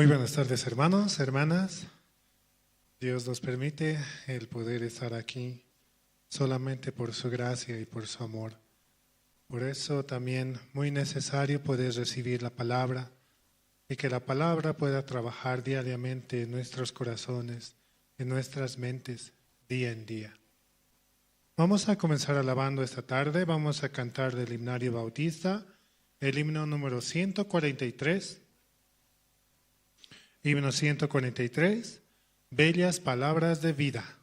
Muy buenas tardes, hermanos, hermanas. Dios nos permite el poder estar aquí solamente por su gracia y por su amor. Por eso también muy necesario poder recibir la palabra y que la palabra pueda trabajar diariamente en nuestros corazones, en nuestras mentes, día en día. Vamos a comenzar alabando esta tarde. Vamos a cantar del himnario bautista, el himno número 143. Himno 143, bellas palabras de vida.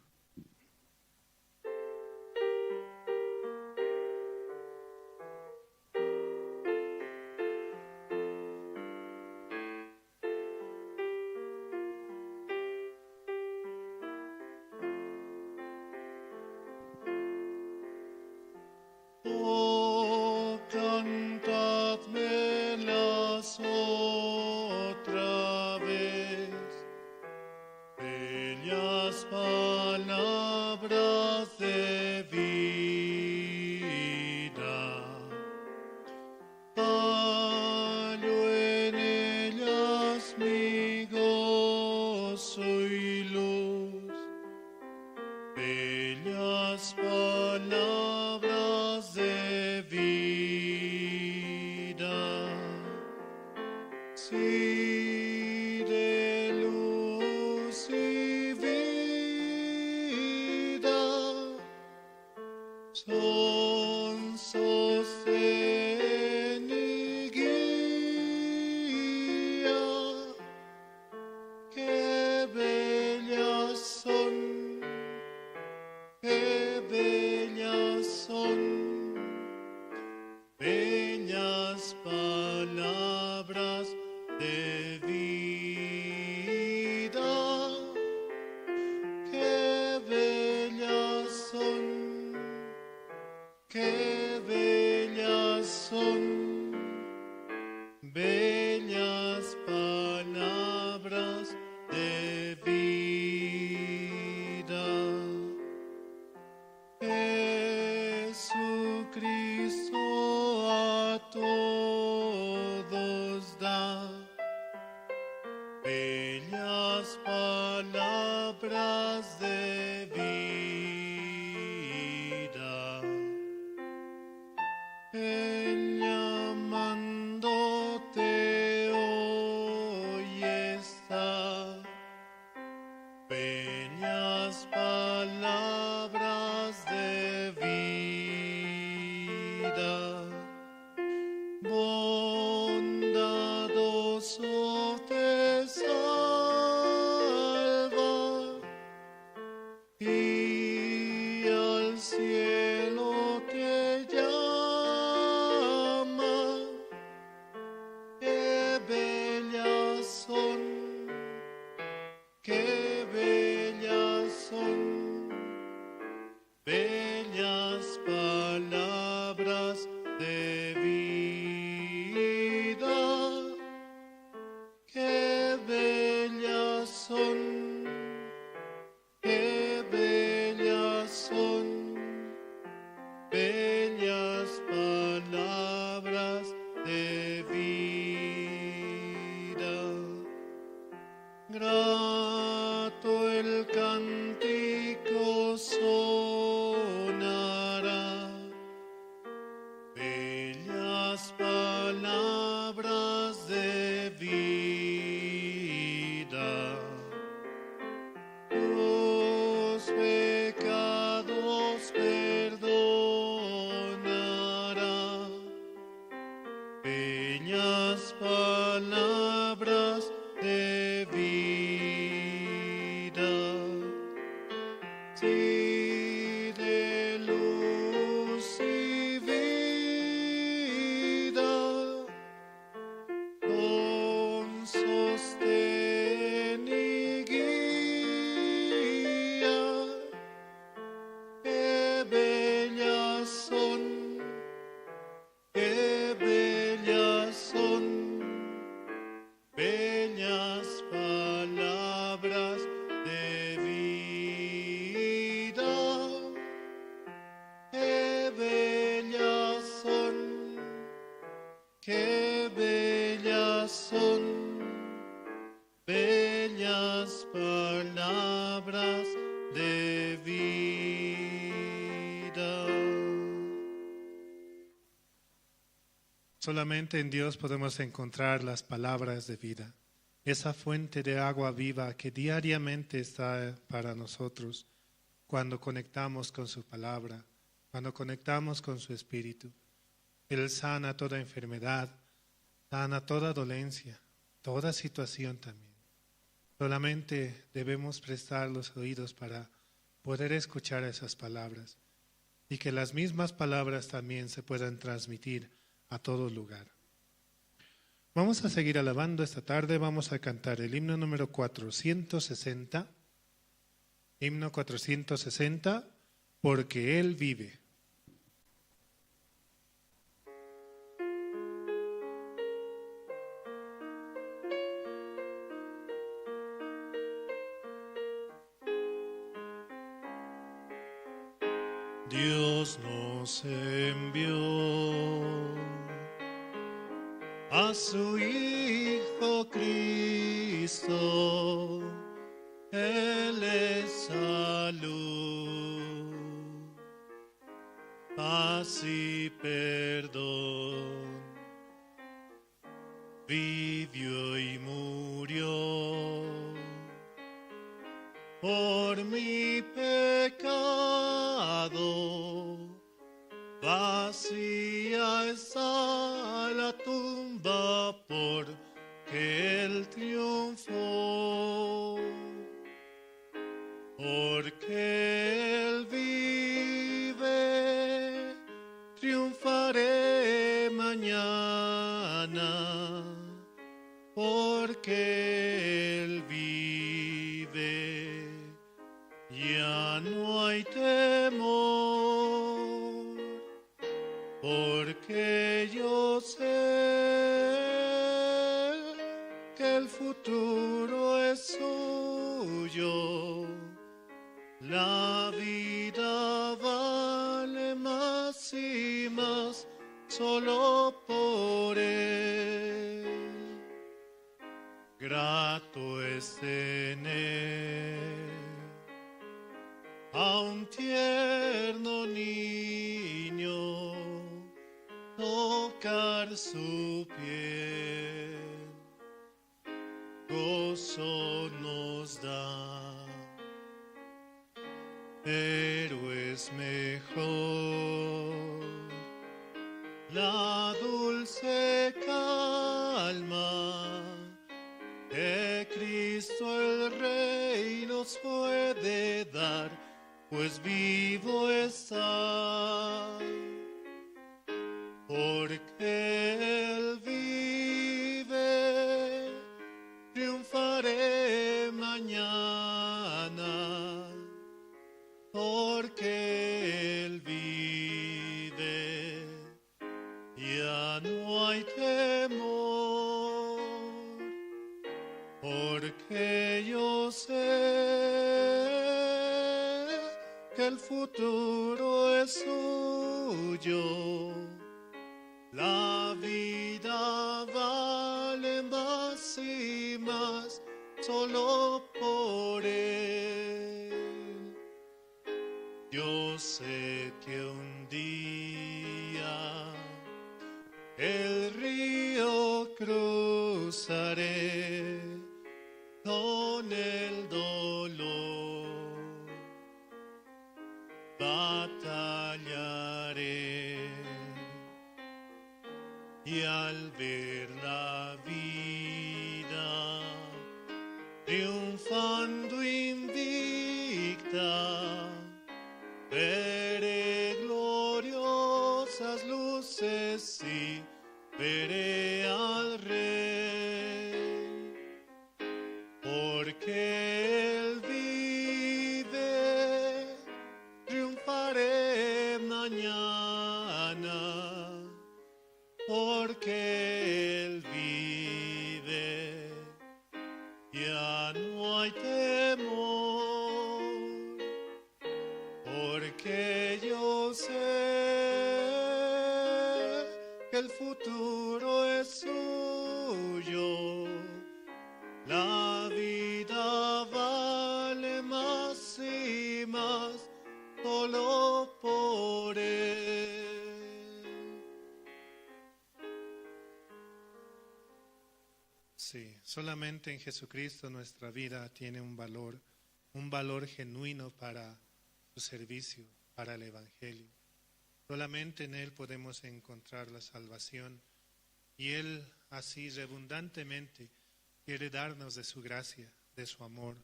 palabras de vida. Solamente en Dios podemos encontrar las palabras de vida, esa fuente de agua viva que diariamente está para nosotros cuando conectamos con su palabra, cuando conectamos con su espíritu. Él sana toda enfermedad, sana toda dolencia, toda situación también. Solamente debemos prestar los oídos para poder escuchar esas palabras y que las mismas palabras también se puedan transmitir a todo lugar. Vamos a seguir alabando esta tarde, vamos a cantar el himno número 460, himno 460, porque Él vive. Dios nos envió a su Hijo Cristo, Él es salud, paz y perdón, vivió y murió por mi pecado, vacía está la tumba porque Él triunfó, porque Él vive, triunfaré mañana, porque Él vive, ya no hay temor, porque yo sé que el futuro es suyo, la vida vale más y más solo por Él. Grato es tener a un tierno niño, tocar su piel, gozo nos da, pero es mejor la dulce calma que Cristo el Rey nos puede dar, pues vivo está, porque Él vive, triunfaré mañana, porque Él vive, ya no hay temor, porque yo sé que el futuro es suyo, la vida vale más y más solo por Él. Yo sé que un día el río cruzaré con el dolor, batallaré y al ver la vida triunfando invicta, veré gloriosas luces y veré al Rey, porque Él vive, triunfaré mañana, porque Él vive, ya no hay temor, porque yo sé que el futuro es suyo, la vida vale más Sí, solamente en Jesucristo nuestra vida tiene un valor genuino para su servicio, para el Evangelio. Solamente en Él podemos encontrar la salvación y Él así redundantemente quiere darnos de su gracia, de su amor,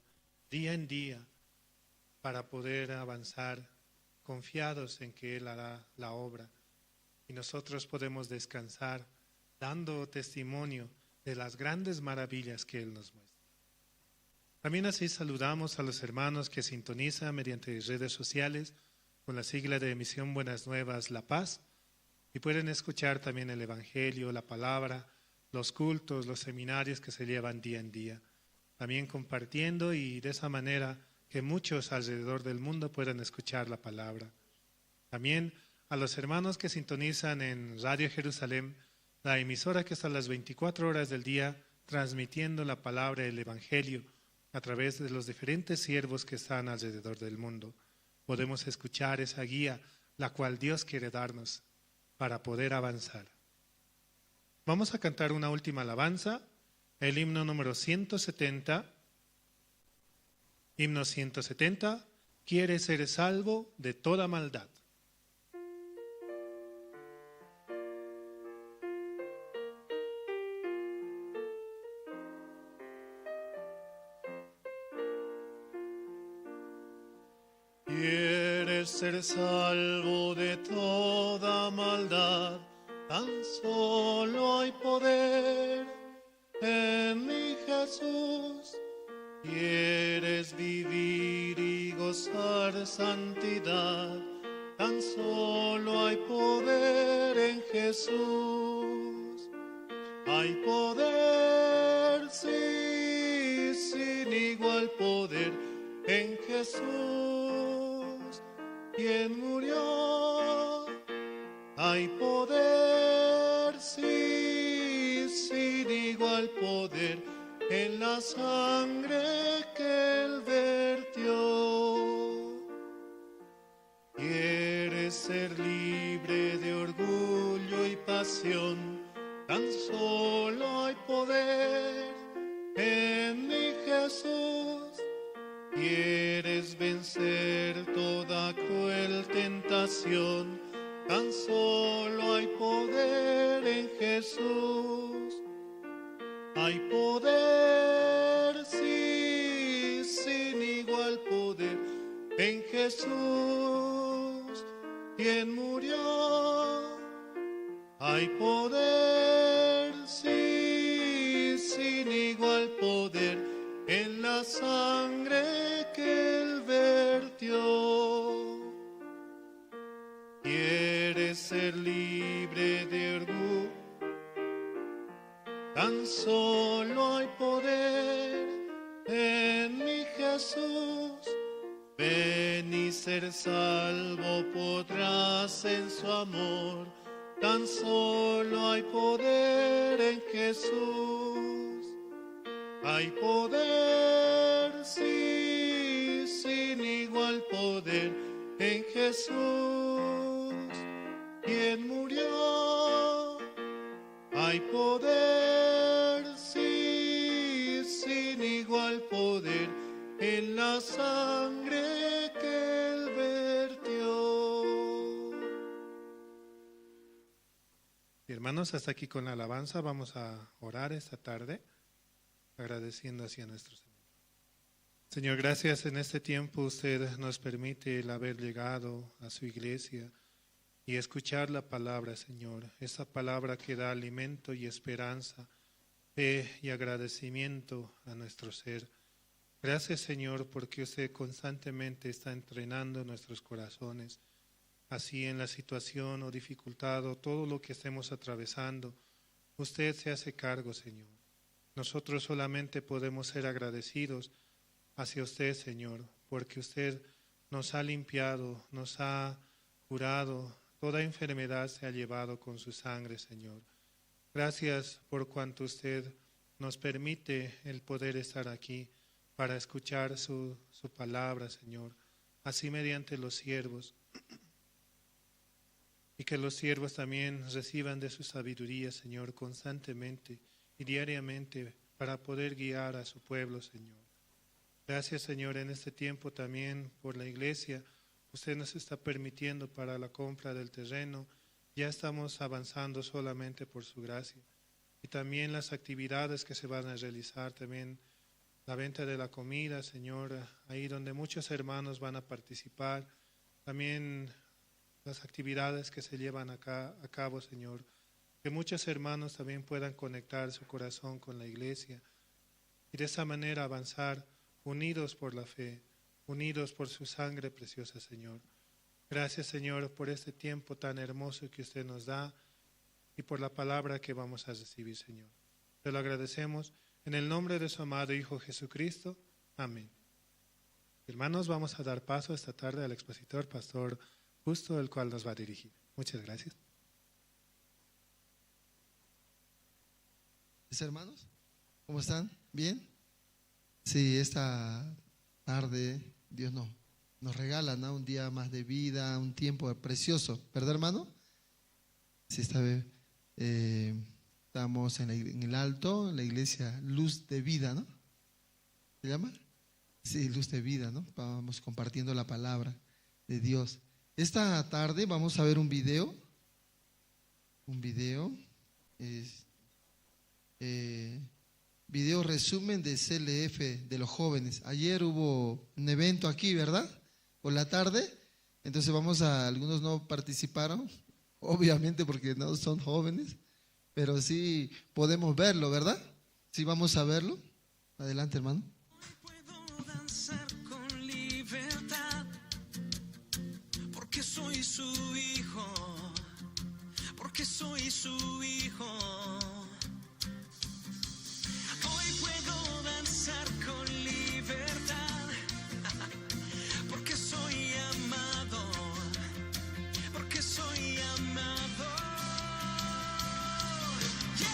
día en día, para poder avanzar confiados en que Él hará la obra y nosotros podemos descansar dando testimonio de las grandes maravillas que Él nos muestra. También así saludamos a los hermanos que sintonizan mediante redes sociales con la sigla de Misión Buenas Nuevas La Paz y pueden escuchar también el Evangelio, la palabra, los cultos, los seminarios que se llevan día en día. También compartiendo y de esa manera que muchos alrededor del mundo puedan escuchar la palabra. También a los hermanos que sintonizan en Radio Jerusalén, la emisora que está a las 24 horas del día transmitiendo la palabra del Evangelio a través de los diferentes siervos que están alrededor del mundo. Podemos escuchar esa guía, la cual Dios quiere darnos para poder avanzar. Vamos a cantar una última alabanza, el himno número 170. Himno 170, quiere ser salvo de toda maldad. Quieres ser salvo de toda maldad, tan solo hay poder en mi Jesús. Quieres vivir y gozar santidad, tan solo hay poder en Jesús. Hay poder, sí, sin igual poder en Jesús, quien murió. Hay poder, sí, sin igual poder en la sangre que Él vertió. Quieres ser libre de orgullo y pasión, tan solo hay poder en mi Jesús. Quieres vencer toda cruel tentación, tan solo hay poder en Jesús. Hay poder, sí, sin igual poder en Jesús, quien murió. Hay poder, sí, sin igual poder en la sangre que Él vertió. Quieres ser libre de orgullo, tan solo hay poder en mi Jesús. Ven y ser salvo podrás en su amor, tan solo hay poder en Jesús. Hay poder, sí, sin igual poder en Jesús, quien murió. Hay poder, sí, sin igual poder en la sangre que Él vertió. Hermanos, hasta aquí con la alabanza. Vamos a orar esta tarde, agradeciendo hacia nuestro Señor. Señor, gracias en este tiempo usted nos permite el haber llegado a su iglesia y escuchar la palabra, Señor, esa palabra que da alimento y esperanza, fe y agradecimiento a nuestro ser. Gracias, Señor, porque usted constantemente está entrenando nuestros corazones, así en la situación o dificultad o todo lo que estemos atravesando, usted se hace cargo, Señor. Nosotros solamente podemos ser agradecidos hacia usted, Señor, porque usted nos ha limpiado, nos ha curado, toda enfermedad se ha llevado con su sangre, Señor. Gracias por cuanto usted nos permite el poder estar aquí para escuchar su palabra, Señor, así mediante los siervos. Y que los siervos también reciban de su sabiduría, Señor, constantemente y diariamente para poder guiar a su pueblo, Señor. Gracias, Señor, en este tiempo también por la iglesia. Usted nos está permitiendo para la compra del terreno. Ya estamos avanzando solamente por su gracia. Y también las actividades que se van a realizar, también la venta de la comida, Señor, ahí donde muchos hermanos van a participar. También las actividades que se llevan acá a cabo, Señor. Que muchos hermanos también puedan conectar su corazón con la iglesia y de esa manera avanzar unidos por la fe, unidos por su sangre preciosa, Señor. Gracias, Señor, por este tiempo tan hermoso que usted nos da y por la palabra que vamos a recibir, Señor. Te lo agradecemos en el nombre de su amado Hijo Jesucristo. Amén. Hermanos, vamos a dar paso esta tarde al expositor, Pastor Justo, el cual nos va a dirigir. Muchas gracias. Hermanos, ¿cómo están? ¿Bien? Sí, esta tarde Dios nos regala, ¿no?, un día más de vida, un tiempo precioso, ¿verdad, hermano? Sí, esta vez estamos en el alto, en la iglesia Luz de Vida, ¿no? ¿Se llama? Sí, Luz de Vida, ¿no? Vamos compartiendo la palabra de Dios. Esta tarde vamos a ver un video. Video resumen de CLF de los jóvenes. Ayer hubo un evento aquí, ¿verdad? Por la tarde. Entonces algunos no participaron, obviamente porque no son jóvenes, pero sí podemos verlo, ¿verdad? Sí, vamos a verlo. Adelante, hermano. Hoy puedo danzar con libertad, porque soy su hijo, porque soy su hijo. Hoy puedo danzar con libertad, porque soy amado, porque soy amado. Yeah.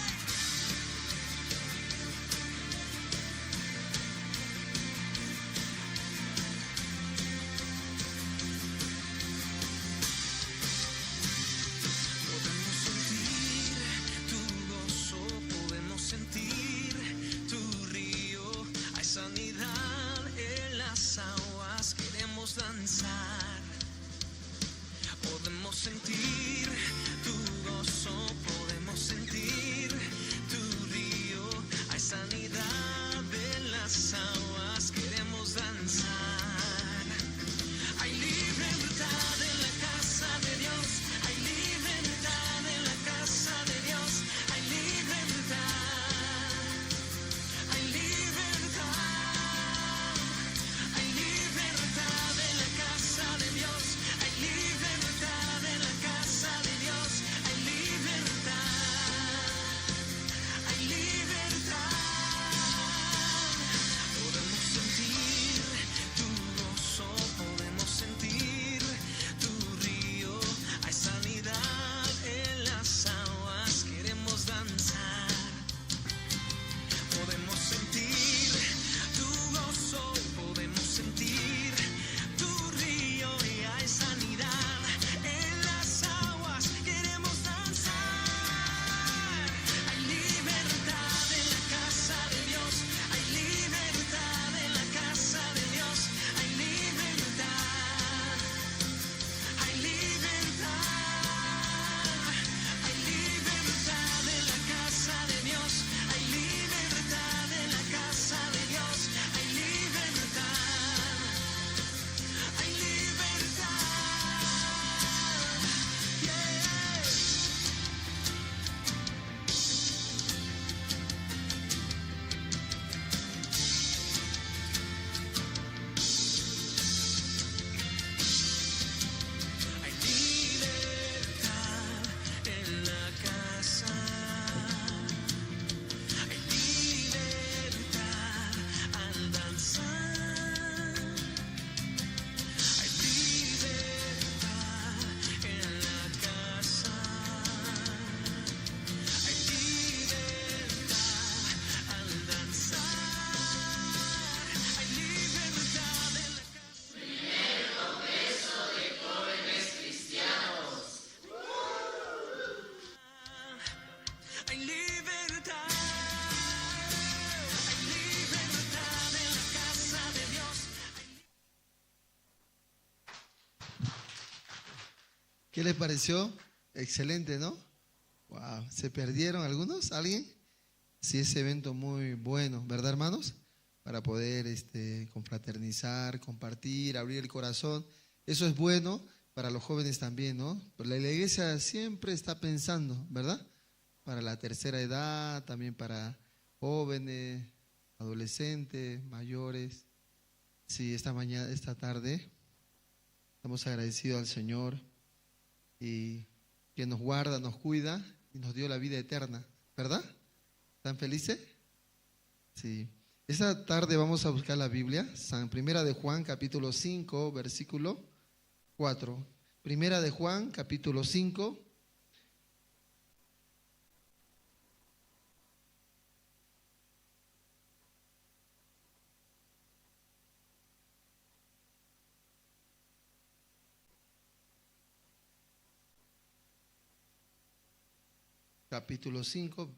Podemos sentir tu gozo, podemos sentir tu río. Hay sanidad en las aguas, queremos danzar. Podemos sentir tu gozo, podemos sentir tu río. Hay sanidad en las aguas, queremos danzar. Hay libertad en la casa de Dios, hay libertad en la casa de Dios, hay libertad, hay libertad, hay libertad en la casa de Dios, hay libertad en la casa de Dios, hay libertad. ¿Qué les pareció? Excelente, ¿no? Wow, ¿se perdieron algunos? ¿Alguien? Sí, ese evento muy bueno, ¿verdad, hermanos? Para poder confraternizar, compartir, abrir el corazón. Eso es bueno para los jóvenes también, ¿no? Pero la iglesia siempre está pensando, ¿verdad? Para la tercera edad, también para jóvenes, adolescentes, mayores. Sí, esta tarde, estamos agradecidos al Señor y que nos guarda, nos cuida y nos dio la vida eterna, ¿verdad? ¿Están felices? Sí. Esta tarde vamos a buscar la Biblia, Primera de Juan, capítulo 5, versículo 4. Primera de Juan, capítulo 5. Capítulo 5,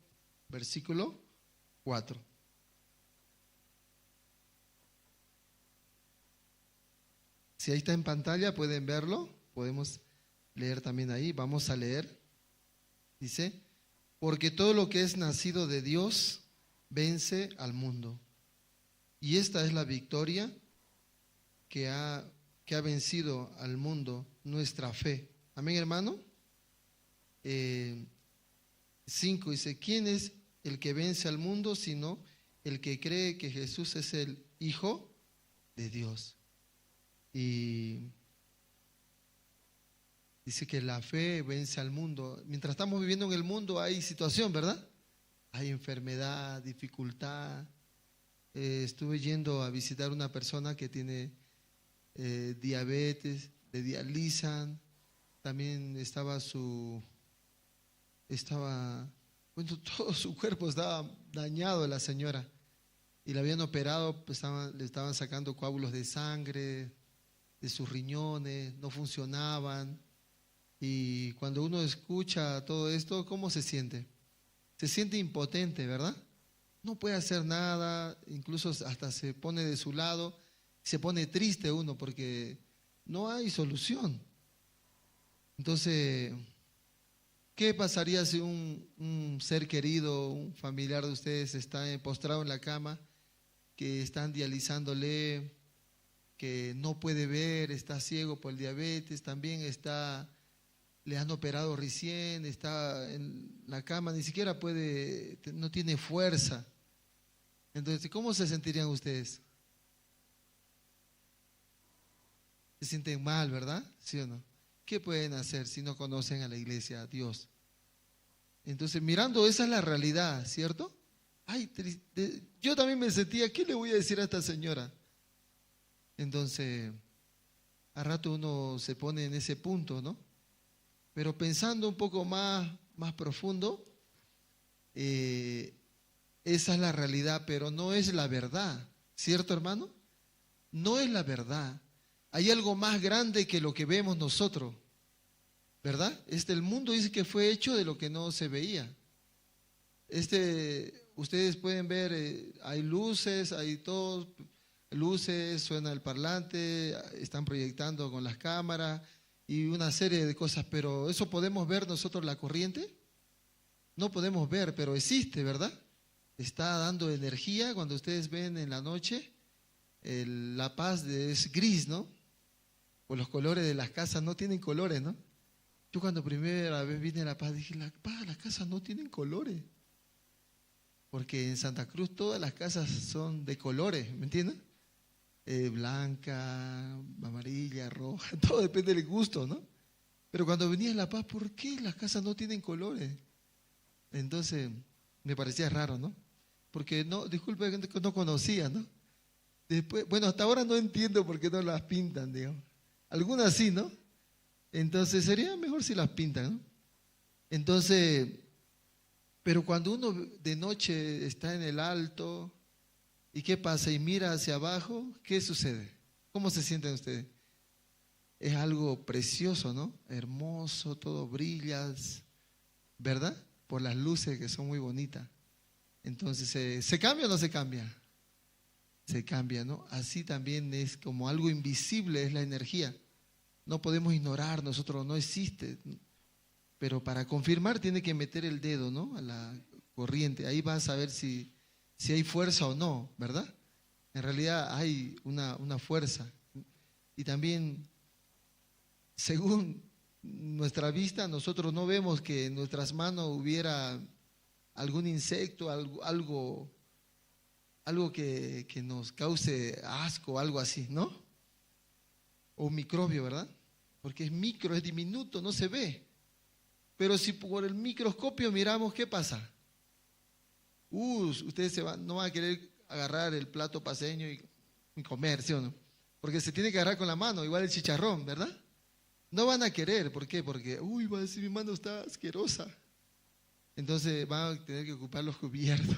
versículo 4. Si ahí está en pantalla, pueden verlo, podemos leer también ahí, vamos a leer. Dice, porque todo lo que es nacido de Dios vence al mundo. Y esta es la victoria que ha vencido al mundo, nuestra fe. Amén, hermano. 5 dice, ¿quién es el que vence al mundo sino el que cree que Jesús es el Hijo de Dios? Y dice que la fe vence al mundo. Mientras estamos viviendo en el mundo hay situación, ¿verdad? Hay enfermedad, dificultad. Estuve yendo a visitar una persona que tiene diabetes, le dializan. También bueno, todo su cuerpo estaba dañado, la señora, y la habían operado, pues le estaban sacando coágulos de sangre de sus riñones, no funcionaban. Y cuando uno escucha todo esto, ¿cómo se siente? Se siente impotente, ¿verdad? No puede hacer nada, incluso hasta se pone de su lado, se pone triste uno porque no hay solución. Entonces, ¿qué pasaría si un ser querido, un familiar de ustedes está postrado en la cama, que están dializándole, que no puede ver, está ciego por el diabetes, también le han operado recién, está en la cama, ni siquiera puede, no tiene fuerza? Entonces, ¿cómo se sentirían ustedes? Se sienten mal, ¿verdad? ¿Sí o no? ¿Qué pueden hacer si no conocen a la iglesia, a Dios? Entonces, mirando, esa es la realidad, ¿cierto? Ay, yo también me sentía, ¿qué le voy a decir a esta señora? Entonces, a rato uno se pone en ese punto, ¿no? Pero pensando un poco más profundo, esa es la realidad, pero no es la verdad, ¿cierto, hermano? No es la verdad. Hay algo más grande que lo que vemos nosotros, ¿verdad? El mundo dice que fue hecho de lo que no se veía. Ustedes pueden ver, hay luces, hay todo, luces, suena el parlante, están proyectando con las cámaras y una serie de cosas, pero ¿eso podemos ver nosotros la corriente? No podemos ver, pero existe, ¿verdad? Está dando energía. Cuando ustedes ven en la noche, la paz es gris, ¿no? O los colores de las casas no tienen colores, ¿no? Yo cuando primera vez vine a La Paz dije, las casas no tienen colores. Porque en Santa Cruz todas las casas son de colores, ¿me entienden? Blanca, amarilla, roja, todo depende del gusto, ¿no? Pero cuando venía a La Paz, ¿por qué las casas no tienen colores? Entonces, me parecía raro, ¿no? Porque disculpe, no conocía, ¿no? Después, bueno, hasta ahora no entiendo por qué no las pintan, digamos. Algunas sí, ¿no? Entonces sería mejor si las pintan, ¿no? Entonces, pero cuando uno de noche está en el alto, ¿y qué pasa? Y mira hacia abajo, ¿qué sucede? ¿Cómo se sienten ustedes? Es algo precioso, ¿no? Hermoso, todo brilla, ¿verdad? Por las luces que son muy bonitas. Entonces, ¿se cambia o no se cambia? Se cambia, ¿no? Así también es como algo invisible, es la energía. no podemos ignorar, nosotros no existe. Pero para confirmar tiene que meter el dedo, ¿no?, a la corriente. Ahí vas a ver si hay fuerza o no, ¿verdad? En realidad hay una fuerza. Y también, según nuestra vista, nosotros no vemos que en nuestras manos hubiera algún insecto, algo que nos cause asco, algo así, ¿no? O un microbio, ¿verdad? Porque es micro, es diminuto, no se ve. Pero si por el microscopio miramos, ¿qué pasa? Ustedes no van a querer agarrar el plato paceño y comer, ¿sí o no? Porque se tiene que agarrar con la mano, igual el chicharrón, ¿verdad? No van a querer, ¿por qué? Porque, va a decir, mi mano está asquerosa. Entonces van a tener que ocupar los cubiertos.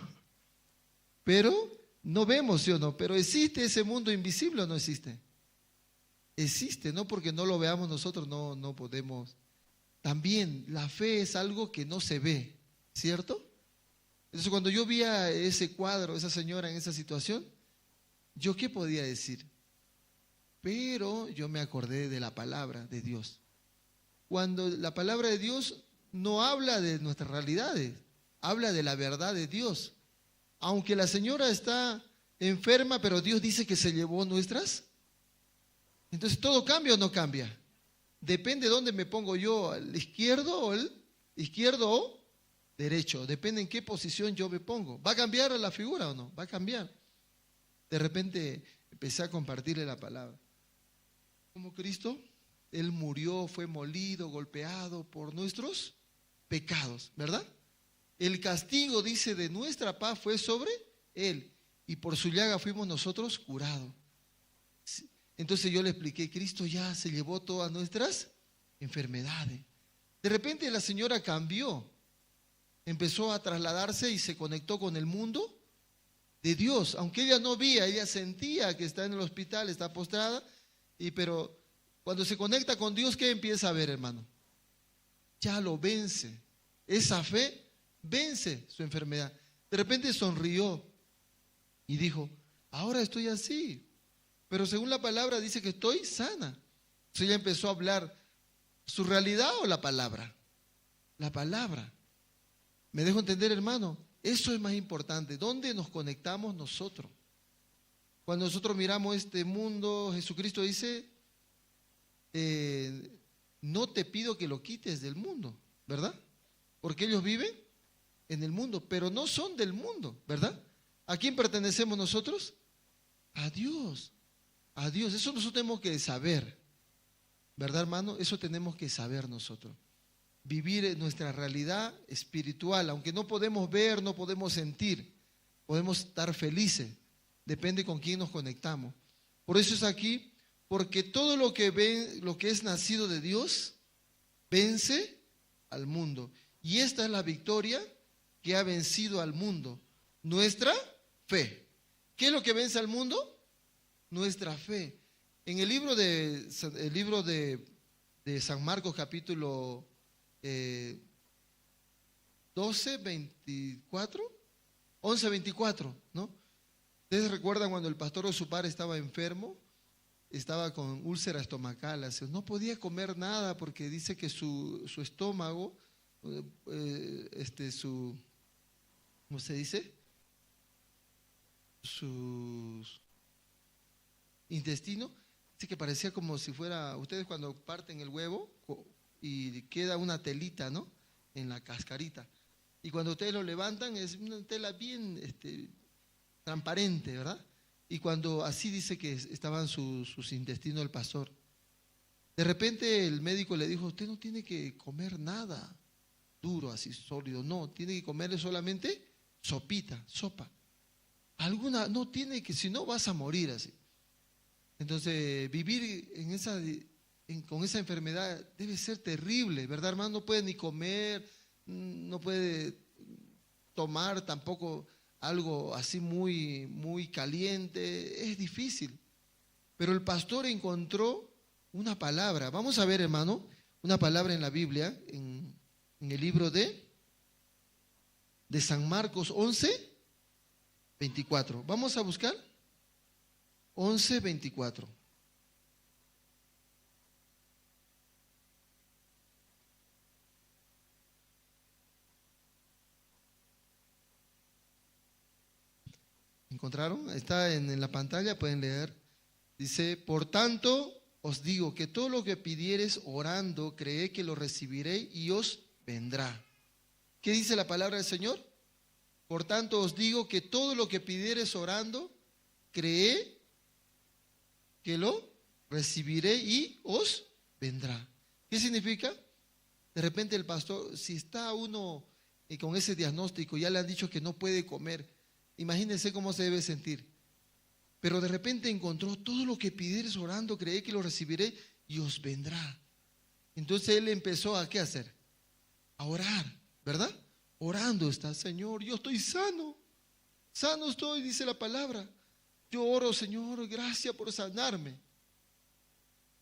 Pero no vemos, ¿sí o no? Pero ¿existe ese mundo invisible o no existe? Existe, no porque no lo veamos nosotros, no podemos. También la fe es algo que no se ve, ¿cierto? Entonces cuando yo vi a ese cuadro, esa señora en esa situación, ¿yo qué podía decir? Pero yo me acordé de la palabra de Dios. Cuando la palabra de Dios no habla de nuestras realidades, habla de la verdad de Dios. Aunque la señora está enferma, pero Dios dice que se llevó nuestras. Entonces, ¿todo cambia o no cambia? Depende de dónde me pongo yo, al izquierdo o derecho. Depende en qué posición yo me pongo. ¿Va a cambiar la figura o no? Va a cambiar. De repente empecé a compartirle la palabra. Como Cristo, Él murió, fue molido, golpeado por nuestros pecados, ¿verdad? El castigo, dice, de nuestra paz fue sobre Él, y por su llaga fuimos nosotros curados. Entonces yo le expliqué, Cristo ya se llevó todas nuestras enfermedades. De repente la señora cambió, empezó a trasladarse y se conectó con el mundo de Dios. Aunque ella no veía, ella sentía que está en el hospital, está postrada, pero cuando se conecta con Dios, ¿qué empieza a ver, hermano? Ya lo vence. Esa fe vence su enfermedad. De repente sonrió y dijo, ahora estoy así, pero según la palabra dice que estoy sana. Entonces ella empezó a hablar, ¿su realidad o la palabra? La palabra. ¿Me dejo entender, hermano? Eso es más importante. ¿Dónde nos conectamos nosotros? Cuando nosotros miramos este mundo, Jesucristo dice, no te pido que lo quites del mundo, ¿verdad? Porque ellos viven en el mundo, pero no son del mundo, ¿verdad? ¿A quién pertenecemos nosotros? A Dios. A Dios. Eso nosotros tenemos que saber, ¿verdad, hermano? Eso tenemos que saber nosotros. Vivir en nuestra realidad espiritual, aunque no podemos ver, no podemos sentir, podemos estar felices. Depende con quién nos conectamos. Por eso es aquí, porque todo lo que es nacido de Dios vence al mundo. Y esta es la victoria que ha vencido al mundo. Nuestra fe. ¿Qué es lo que vence al mundo? Nuestra fe. En el libro de San Marcos, capítulo 12, 24, 11, 24, ¿no? Ustedes recuerdan cuando el pastor Osupar estaba enfermo, estaba con úlcera estomacal, no podía comer nada porque dice que su estómago, ¿cómo se dice? Sus intestino, dice que parecía como si fuera, ustedes cuando parten el huevo y queda una telita, ¿no?, en la cascarita, y cuando ustedes lo levantan es una tela bien transparente, ¿verdad? Y cuando así dice que estaban sus intestinos del pastor, de repente el médico le dijo, usted no tiene que comer nada duro, así sólido, no, tiene que comerle solamente sopa. Alguna, no tiene que, si no vas a morir así. Entonces, vivir con esa enfermedad debe ser terrible, ¿verdad, hermano? No puede ni comer, no puede tomar tampoco algo así muy, muy caliente, es difícil. Pero el pastor encontró una palabra. Vamos a ver, hermano, una palabra en la Biblia, en el libro de San Marcos 11, 24. Vamos a buscar 11, 24. encontraron? Está en la pantalla, pueden leer. Dice, por tanto os digo que todo lo que pidiereis orando, creed que lo recibiréis y os vendrá. ¿Qué dice la palabra del Señor? Por tanto os digo que todo lo que pidiereis orando, creed que lo recibiré y os vendrá. ¿Qué significa? De repente el pastor, si está uno con ese diagnóstico, ya le han dicho que no puede comer, imagínense cómo se debe sentir. Pero de repente encontró todo lo que pidieres orando, creed que lo recibiré y os vendrá. Entonces él empezó a ¿qué hacer? A orar, ¿verdad? Orando está, Señor, yo estoy sano. Sano estoy, dice la palabra. Yo oro, Señor, gracias por sanarme.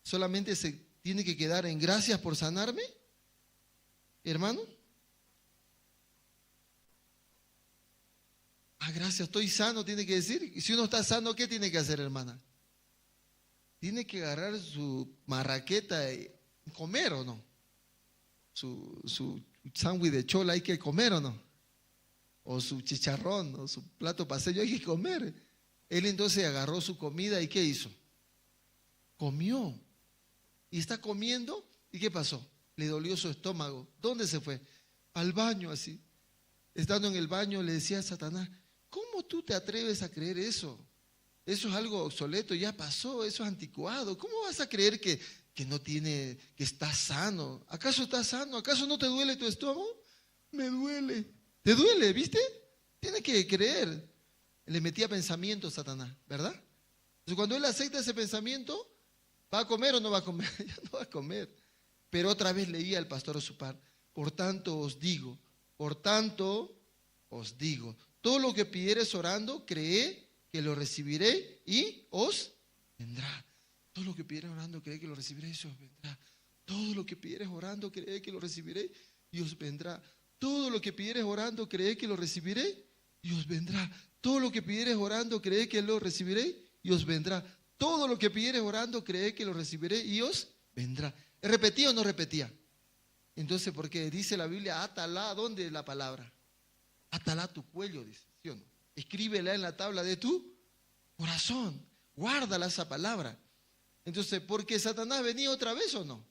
¿Solamente se tiene que quedar en gracias por sanarme, hermano? Gracias, estoy sano, tiene que decir. Y si uno está sano, ¿qué tiene que hacer, hermana? Tiene que agarrar su marraqueta y comer, ¿o no? Su sándwich de chola hay que comer, ¿o no? O su chicharrón, o su plato paseño hay que comer. Él entonces agarró su comida y ¿qué hizo? Comió. Y está comiendo, ¿y qué pasó? Le dolió su estómago. ¿Dónde se fue? Al baño, así. Estando en el baño le decía a Satanás, ¿cómo tú te atreves a creer eso? Eso es algo obsoleto, ya pasó, eso es anticuado. ¿Cómo vas a creer que no tiene, que estás sano? ¿Acaso estás sano? ¿Acaso no te duele tu estómago? Me duele. ¿Te duele, viste? Tienes que creer. Le metía pensamiento a Satanás, ¿verdad? Entonces cuando él acepta ese pensamiento, ¿va a comer o no va a comer? Ya no va a comer. Pero otra vez leía el pastor Osupar, por tanto os digo, todo lo que pidieres orando, creed que lo recibiré y os vendrá. Todo lo que pidieres orando, creed que lo recibiré y os vendrá. Todo lo que pidieres orando, creed que lo recibiré y os vendrá. Todo lo que pidieres orando, creed que lo recibiré y os vendrá. Todo lo que pidieres orando, creed que lo recibiré y os vendrá. Todo lo que pidieres orando, creed que lo recibiré y os vendrá. ¿Repetía o no repetía? Entonces, porque dice la Biblia, átala, ¿dónde la palabra? Átala a tu cuello, dice, ¿sí o no? Escríbela en la tabla de tu corazón, guárdala esa palabra. Entonces, porque Satanás venía otra vez o no,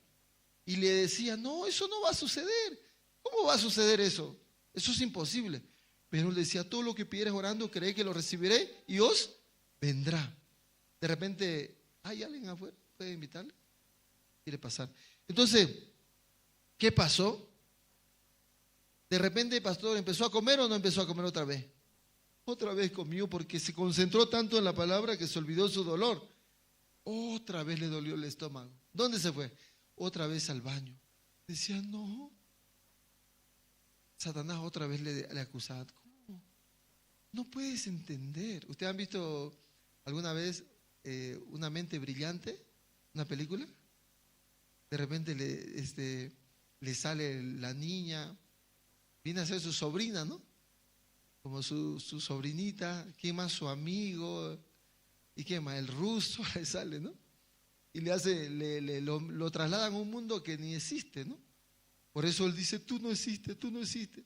y le decía, no, eso no va a suceder. ¿Cómo va a suceder eso? Eso es imposible. Pero él decía, todo lo que pidieres orando, creed que lo recibiré y os vendrá. De repente, ¿hay alguien afuera? ¿Puede invitarle? Quiere pasar. Entonces, ¿qué pasó? De repente el pastor empezó a comer o no empezó a comer otra vez. Otra vez comió porque se concentró tanto en la palabra que se olvidó su dolor. Otra vez le dolió el estómago. ¿Dónde se fue? Otra vez al baño. Decía, no. Satanás otra vez le acusaba. ¿Cómo? No puedes entender. ¿Ustedes han visto alguna vez Una mente brillante? ¿Una película? De repente le sale la niña, viene a ser su sobrina, ¿no? Como su sobrinita, ¿quién más? Su amigo, ¿y quién más? El ruso le sale, ¿no? Y lo trasladan a un mundo que ni existe, ¿no? Por eso él dice, tú no existes, tú no existes.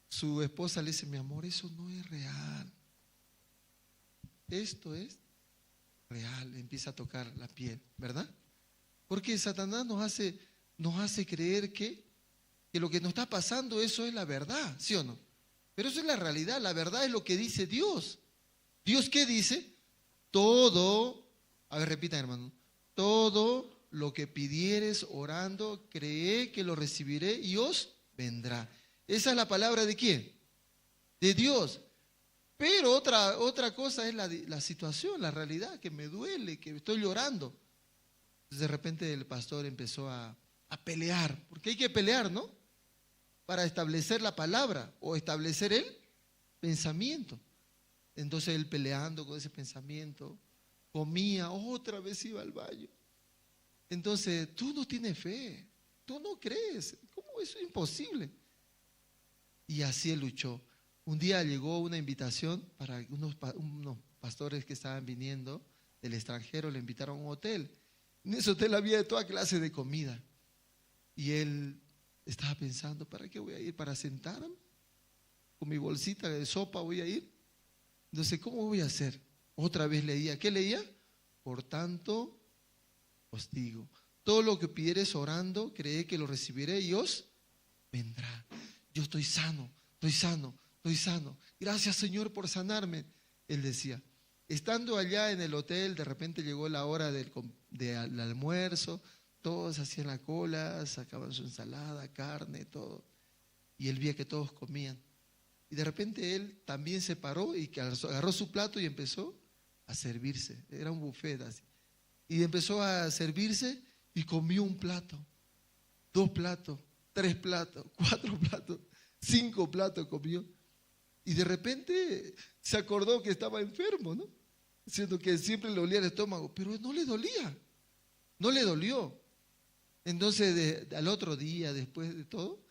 Su esposa le dice, mi amor, eso no es real. Esto es real. Empieza a tocar la piel, ¿verdad? Porque Satanás nos hace creer que lo que nos está pasando, eso es la verdad, ¿sí o no? Pero eso es la realidad, la verdad es lo que dice Dios. ¿Dios qué dice? Todo, a ver, repitan, hermano, todo lo que pidieres orando, cree que lo recibiré y os vendrá. Esa es la palabra ¿de quién? De Dios. Pero otra cosa es la situación, la realidad, que me duele, que estoy llorando. Entonces de repente el pastor empezó a pelear, porque hay que pelear, ¿no? Para establecer la palabra o establecer el pensamiento. Entonces él peleando con ese pensamiento, comía, otra vez iba al baño. Entonces, tú no tienes fe, tú no crees, ¿cómo eso es imposible? Y así él luchó. Un día llegó una invitación para unos pastores que estaban viniendo del extranjero, le invitaron a un hotel. En ese hotel había de toda clase de comida. Y él estaba pensando, ¿para qué voy a ir? ¿Para sentarme? Con mi bolsita de sopa voy a ir. Entonces, ¿cómo voy a hacer? Otra vez leía. ¿Qué leía? Por tanto, os digo, todo lo que pidiereis orando, creed que lo recibiré y os vendrá. Yo estoy sano, estoy sano, estoy sano. Gracias, Señor, por sanarme. Él decía. Estando allá en el hotel, de repente llegó la hora del almuerzo, todos hacían la cola, sacaban su ensalada, carne, todo. Y él veía que todos comían. Y de repente él también se paró y agarró su plato y empezó a servirse. Era un buffet así. Y empezó a servirse y comió un plato, 2 platos, 3 platos, 4 platos, 5 platos comió. Y de repente se acordó que estaba enfermo, ¿no? Siendo que siempre le dolía el estómago, pero no le dolía, no le dolió. Entonces al otro día, después de todo,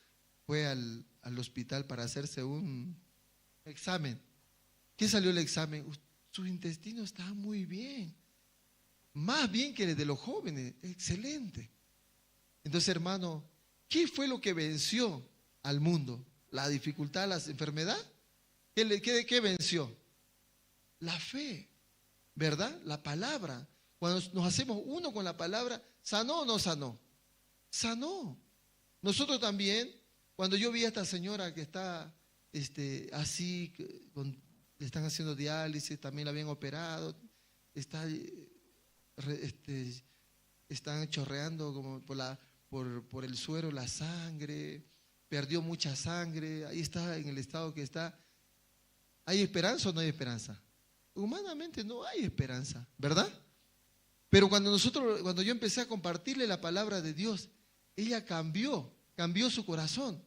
fue al hospital para hacerse un examen. ¿Qué salió el examen? Su intestino está muy bien, más bien que el de los jóvenes, excelente. Entonces, hermano, ¿qué fue lo que venció al mundo? ¿La dificultad, la enfermedad? ¿Qué venció? La fe, ¿verdad? La palabra. Cuando nos hacemos uno con la palabra, ¿sanó o no sanó? Sanó. Nosotros también, cuando yo vi a esta señora que está así, le están haciendo diálisis, también la habían operado, están chorreando como por el suero la sangre, perdió mucha sangre, ahí está en el estado que está. ¿Hay esperanza o no hay esperanza? Humanamente no hay esperanza, ¿verdad? Pero cuando yo empecé a compartirle la palabra de Dios, ella cambió su corazón,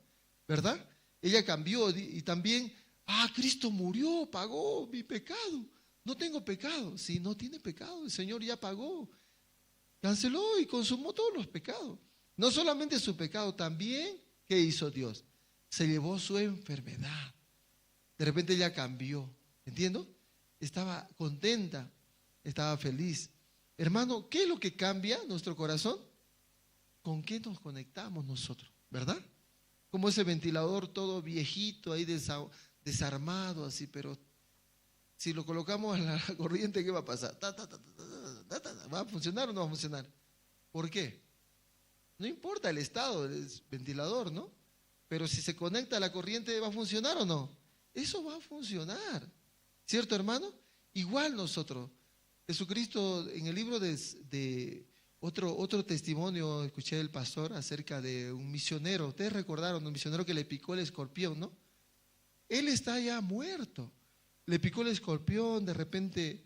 ¿verdad? Ella cambió y también, Cristo murió, pagó mi pecado. No tengo pecado. Sí, no tiene pecado, el Señor ya pagó. Canceló y consumó todos los pecados. No solamente su pecado, también, ¿qué hizo Dios? Se llevó su enfermedad. De repente ella cambió, ¿entiendo? Estaba contenta, estaba feliz. Hermano, ¿qué es lo que cambia nuestro corazón? ¿Con qué nos conectamos nosotros? ¿Verdad? Como ese ventilador todo viejito ahí desarmado así, pero si lo colocamos a la corriente, ¿qué va a pasar? ¿Va a funcionar o no va a funcionar? ¿Por qué? No importa el estado del ventilador, ¿no? Pero si se conecta a la corriente, ¿va a funcionar o no? Eso va a funcionar, ¿cierto, hermano? Igual nosotros, Jesucristo, en el libro de otro testimonio, escuché del pastor acerca de un misionero. Ustedes recordaron, un misionero que le picó el escorpión, ¿no? Él está ya muerto. Le picó el escorpión, de repente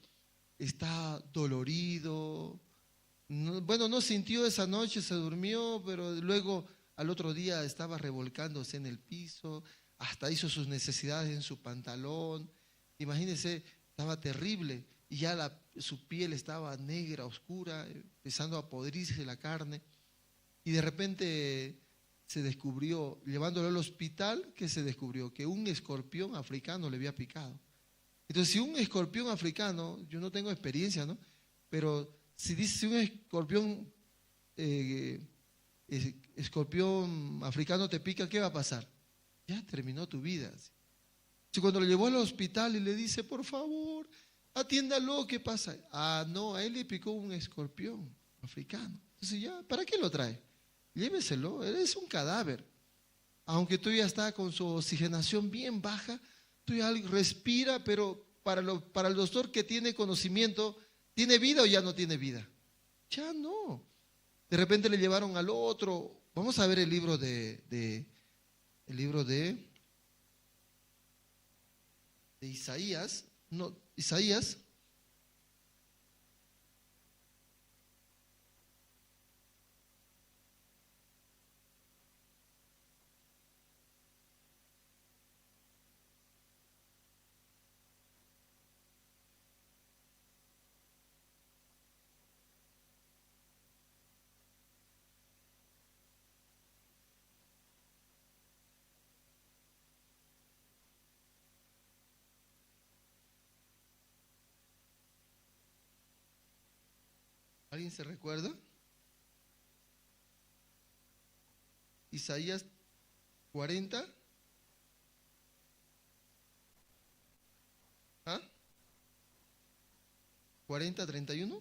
está dolorido. No sintió esa noche, se durmió, pero luego al otro día estaba revolcándose en el piso. Hasta hizo sus necesidades en su pantalón. Imagínense, estaba terrible. Y ya su piel estaba negra, oscura, empezando a podrirse la carne. Y de repente se descubrió, llevándolo al hospital, ¿qué se descubrió? Que un escorpión africano le había picado. Entonces, si un escorpión africano, yo no tengo experiencia, ¿no? Pero si un escorpión africano te pica, ¿qué va a pasar? Ya terminó tu vida. Entonces, cuando lo llevó al hospital y le dice, por favor, atiéndalo, ¿qué pasa? No, a él le picó un escorpión africano. Entonces ya, ¿para qué lo trae? Lléveselo, él es un cadáver. Aunque tú ya está con su oxigenación bien baja, tú ya respira, pero para el doctor que tiene conocimiento, ¿tiene vida o ya no tiene vida? Ya no. De repente le llevaron al otro. Vamos a ver el libro de Isaías. No, Isaías. ¿Alguien se recuerda? Isaías 40. 40:31.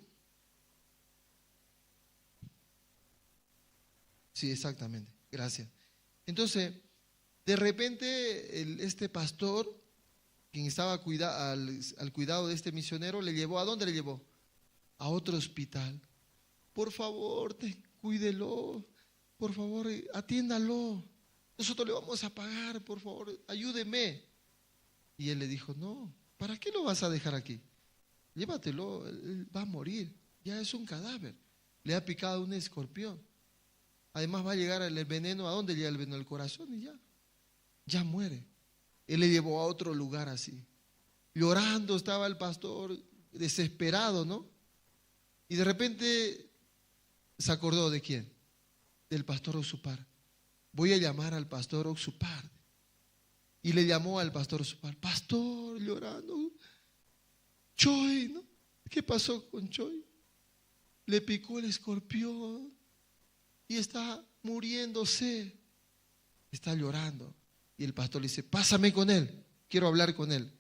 Sí, exactamente. Gracias. Entonces, de repente, este pastor, quien estaba al cuidado de este misionero, le llevó, ¿a dónde le llevó? A otro hospital. Por favor, cuídelo. Por favor, atiéndalo. Nosotros le vamos a pagar, por favor, ayúdeme. Y él le dijo, no, ¿para qué lo vas a dejar aquí? Llévatelo, él va a morir. Ya es un cadáver. Le ha picado un escorpión. Además va a llegar el veneno, ¿a dónde llega el veneno? Al corazón y ya muere. Él le llevó a otro lugar así. Llorando estaba el pastor, desesperado, ¿no? Y de repente se acordó ¿de quién? Del pastor Oxupar. Voy a llamar al pastor Oxupar. Y le llamó al pastor Oxupar. Pastor, llorando. Choi, ¿no? ¿Qué pasó con Choi? Le picó el escorpión y está muriéndose. Está llorando. Y el pastor le dice, pásame con él, quiero hablar con él.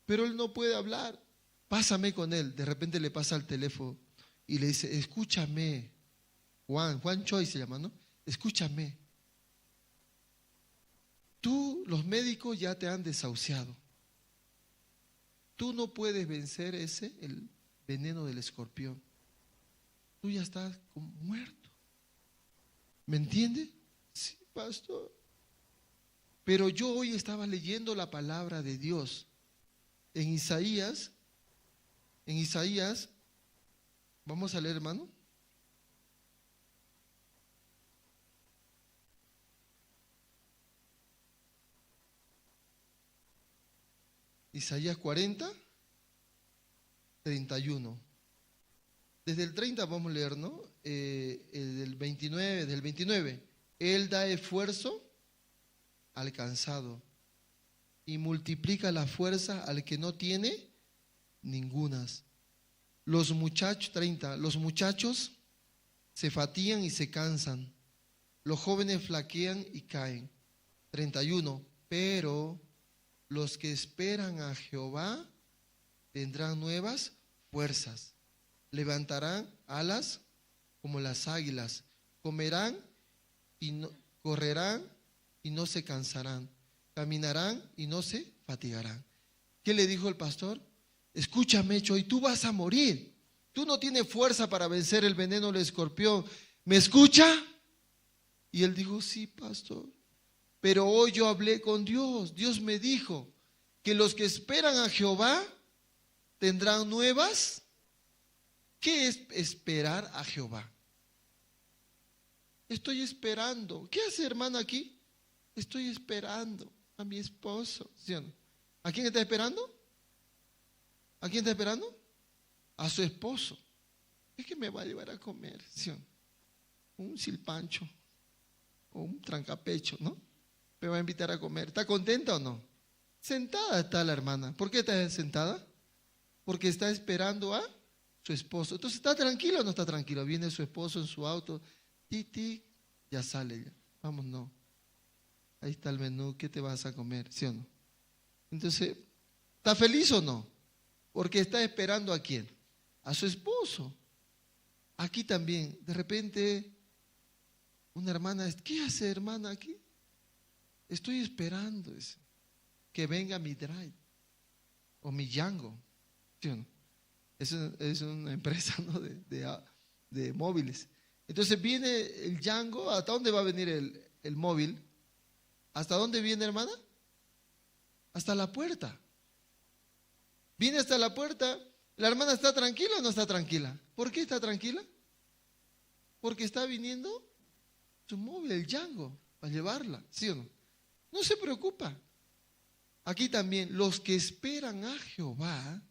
Pero él no puede hablar, pásame con él. De repente le pasa el teléfono y le dice, escúchame, Juan Choi se llama, ¿no? Escúchame. Tú, los médicos ya te han desahuciado. Tú no puedes vencer el veneno del escorpión. Tú ya estás muerto. ¿Me entiende? Sí, pastor. Pero yo hoy estaba leyendo la palabra de Dios en Isaías, vamos a leer, hermano. Isaías 40:31. Desde el 30 vamos a leer, ¿no? Del 29. Él da esfuerzo al cansado y multiplica la fuerza al que no tiene ningunas. Los muchachos, 30, los muchachos se fatigan y se cansan. Los jóvenes flaquean y caen. 31, pero los que esperan a Jehová tendrán nuevas fuerzas. Levantarán alas como las águilas. Comerán y correrán y no se cansarán. Caminarán y no se fatigarán. ¿Qué le dijo el pastor? Escúchame, Choi, tú vas a morir. Tú no tienes fuerza para vencer el veneno del escorpión. ¿Me escucha? Y él dijo, sí, pastor. Pero hoy yo hablé con Dios. Dios me dijo que los que esperan a Jehová tendrán nuevas. ¿Qué es esperar a Jehová? Estoy esperando. ¿Qué hace, hermano, aquí? Estoy esperando a mi esposo. ¿Sí o no? ¿A quién está esperando? ¿A quién está esperando? A su esposo. Es que me va a llevar a comer, ¿sí o no? Un silpancho o un trancapecho, ¿no? Me va a invitar a comer. ¿Está contenta o no? Sentada está la hermana. ¿Por qué está sentada? Porque está esperando a su esposo. Entonces, ¿está tranquila o no está tranquila? Viene su esposo en su auto, ya sale ya. Vamos, no. Ahí está el menú, ¿qué te vas a comer? ¿Sí o no? Entonces, ¿está feliz o no? Porque está esperando ¿a quién? A su esposo. Aquí también, de repente, una hermana, ¿qué hace, hermana, aquí? Estoy esperando que venga mi drive o mi Django. ¿Sí o no? Es una empresa, ¿no? de móviles. Entonces viene el Django, ¿hasta dónde va a venir el móvil? ¿Hasta dónde viene, hermana? Hasta la puerta. Viene hasta la puerta. ¿La hermana está tranquila o no está tranquila? ¿Por qué está tranquila? Porque está viniendo su móvil, el Django, para llevarla, ¿sí o no? No se preocupa. Aquí también, los que esperan a Jehová,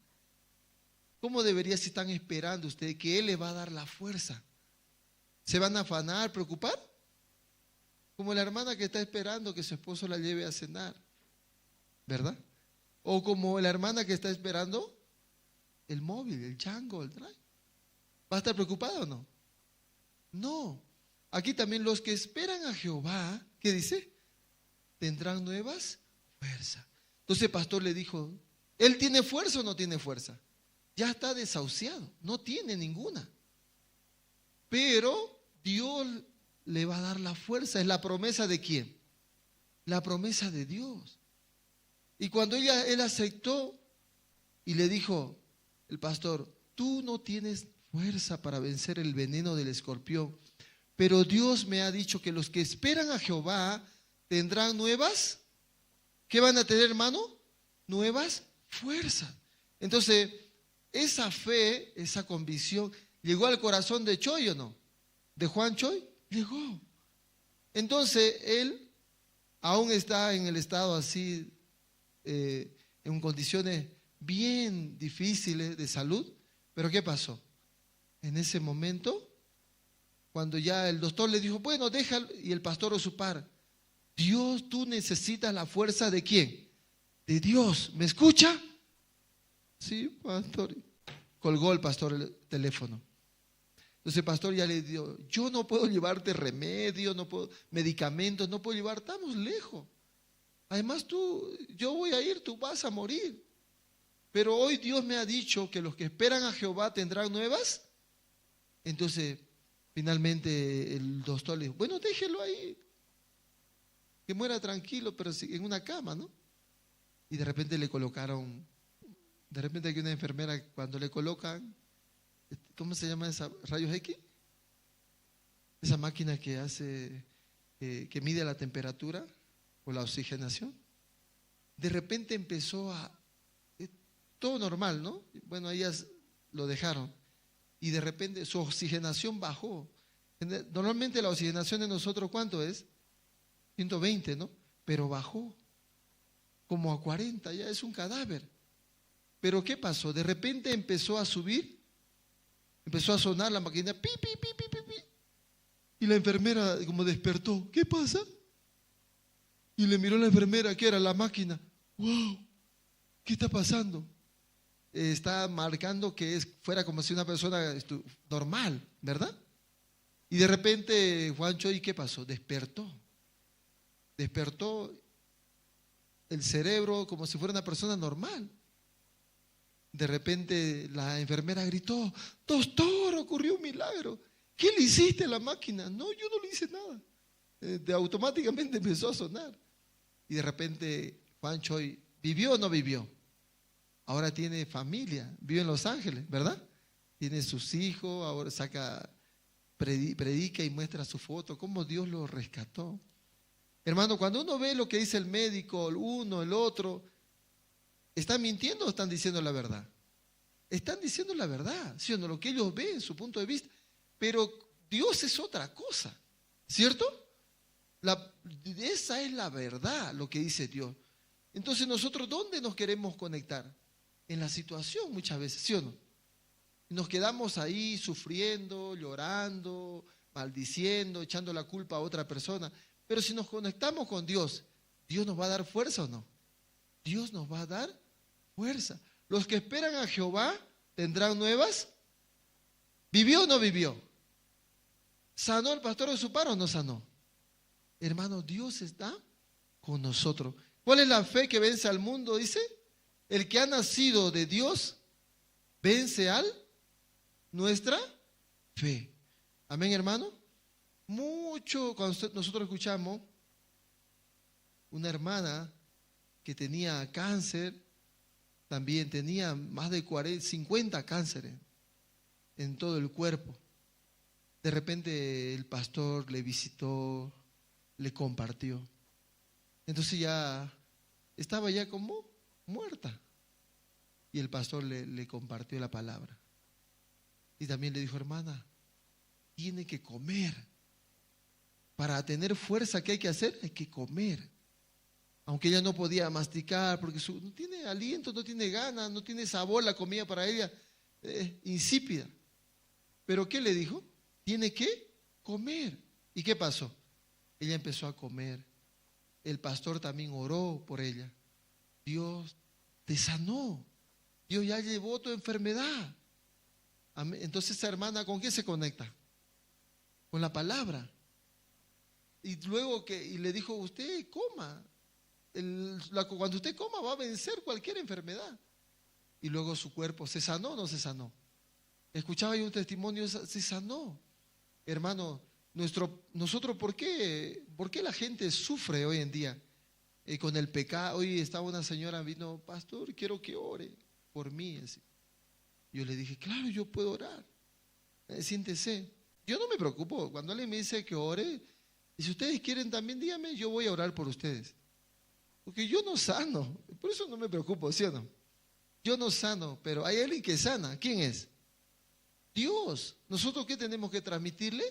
¿cómo debería si están esperando ustedes que Él les va a dar la fuerza? ¿Se van a afanar, preocupar? Como la hermana que está esperando que su esposo la lleve a cenar, ¿verdad? O como la hermana que está esperando el móvil, el Django, el drive. ¿Va a estar preocupada o no? No. Aquí también los que esperan a Jehová, ¿qué dice? Tendrán nuevas fuerzas. Entonces el pastor le dijo, ¿él tiene fuerza o no tiene fuerza? ya está desahuciado, no tiene ninguna. Pero Dios le va a dar la fuerza. ¿Es la promesa de quién? La promesa de Dios. Y cuando él aceptó y le dijo el pastor, tú no tienes fuerza para vencer el veneno del escorpión, pero Dios me ha dicho que los que esperan a Jehová tendrán nuevas, ¿qué van a tener, hermano? Nuevas fuerzas. Entonces, esa fe, esa convicción, ¿llegó al corazón de Choi o no? ¿De Juan Choi? Llegó. Entonces, él aún está en el estado así, en condiciones bien difíciles de salud, pero ¿qué pasó? En ese momento, cuando ya el doctor le dijo, bueno, déjalo, y el pastor Osupar, Dios, tú necesitas la fuerza ¿de quién? De Dios. ¿Me escucha? Sí, pastor. Colgó el pastor el teléfono. Entonces el pastor ya le dijo, yo no puedo llevarte remedio, no puedo, medicamentos, no puedo llevar, estamos lejos. Además yo voy a ir, tú vas a morir. Pero hoy Dios me ha dicho que los que esperan a Jehová tendrán nuevas. Entonces, finalmente el doctor le dijo, bueno, déjelo ahí, que muera tranquilo, pero en una cama, ¿no? Y de repente le colocaron, de repente hay una enfermera, cuando le colocan, ¿cómo se llama esa? ¿Rayos X? Esa máquina que hace, que mide la temperatura o la oxigenación. De repente empezó todo normal, ¿no? Bueno, ellas lo dejaron. Y de repente su oxigenación bajó. Normalmente la oxigenación de nosotros, ¿cuánto es? 120, ¿no? Pero bajó como a 40, ya es un cadáver. Pero ¿qué pasó? De repente empezó a subir, empezó a sonar la máquina, pi, pi, pi, pi, pi, pi. Y la enfermera como despertó, ¿qué pasa? Y le miró a la enfermera, ¿qué era? La máquina. ¡Wow! ¿Qué está pasando? Está marcando que fuera como si una persona normal, ¿verdad? Y de repente Juan Choi, ¿qué pasó? Despertó el cerebro como si fuera una persona normal. De repente la enfermera gritó, doctor, ocurrió un milagro. ¿Qué le hiciste a la máquina? No, yo no le hice nada. Automáticamente empezó a sonar. Y de repente Juan Choi, ¿vivió o no vivió? Ahora tiene familia, vive en Los Ángeles, ¿verdad? Tiene sus hijos, ahora predica y muestra su foto, cómo Dios lo rescató. Hermano, cuando uno ve lo que dice el médico, el uno, el otro, ¿están mintiendo o están diciendo la verdad? Están diciendo la verdad, ¿sí o no? Lo que ellos ven, su punto de vista. Pero Dios es otra cosa, ¿cierto? Esa es la verdad, lo que dice Dios. Entonces nosotros, ¿dónde nos queremos conectar? En la situación muchas veces, ¿sí o no? Nos quedamos ahí sufriendo, llorando, maldiciendo, echando la culpa a otra persona. Pero si nos conectamos con Dios, ¿Dios nos va a dar fuerza o no? Dios nos va a dar fuerza. Los que esperan a Jehová tendrán nuevas. ¿Vivió o no vivió? ¿Sanó el pastor de su paro o no sanó? Hermano, Dios está con nosotros. ¿Cuál es la fe que vence al mundo? Dice, el que ha nacido de Dios vence al nuestra fe. Amén, hermano. Mucho, cuando nosotros escuchamos una hermana que tenía cáncer, también tenía más de 50 cánceres en todo el cuerpo. De repente el pastor le visitó, le compartió. Entonces ya estaba ya como muerta. Y el pastor le compartió la palabra. Y también le dijo, hermana, tiene que comer. Para tener fuerza, ¿qué hay que hacer? Hay que comer. Aunque ella no podía masticar, porque no tiene aliento, no tiene ganas, no tiene sabor la comida para ella, insípida. ¿Pero qué le dijo? Tiene que comer. ¿Y qué pasó? Ella empezó a comer. El pastor también oró por ella. Dios te sanó. Dios ya llevó tu enfermedad. Entonces esa hermana, ¿con qué se conecta? Con la palabra. Y luego y le dijo, usted coma. Cuando usted coma va a vencer cualquier enfermedad. y luego su cuerpo se sanó o no se sanó. Escuchaba yo un testimonio, se sanó. Hermano, nosotros, ¿por qué la gente sufre hoy en día con el pecado? Hoy estaba una señora, vino, pastor, quiero que ore por mí. Así. Yo le dije, claro, yo puedo orar. Siéntese. Yo no me preocupo. Cuando alguien me dice que ore, y si ustedes quieren también, díganme, yo voy a orar por ustedes. Porque yo no sano, por eso no me preocupo, ¿sí o no? Yo no sano, pero hay alguien que sana. ¿Quién es? Dios. ¿Nosotros qué tenemos que transmitirle?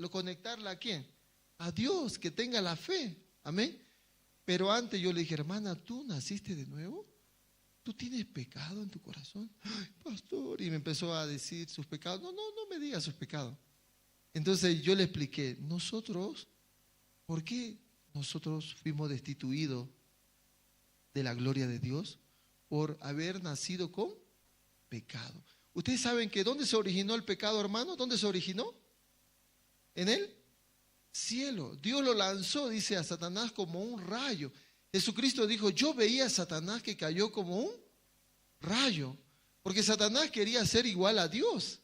¿Conectarla a quién? A Dios, que tenga la fe. Amén. Pero antes yo le dije, hermana, ¿tú naciste de nuevo? ¿Tú tienes pecado en tu corazón? Ay, pastor, y me empezó a decir sus pecados. No me diga sus pecados. Entonces yo le expliqué, ¿por qué nosotros fuimos destituidos de la gloria de Dios? Por haber nacido con pecado. Ustedes saben que ¿dónde se originó el pecado, hermano? ¿Dónde se originó? En el cielo. Dios lo lanzó, dice, a Satanás como un rayo. Jesucristo dijo, yo veía a Satanás que cayó como un rayo, porque Satanás quería ser igual a Dios,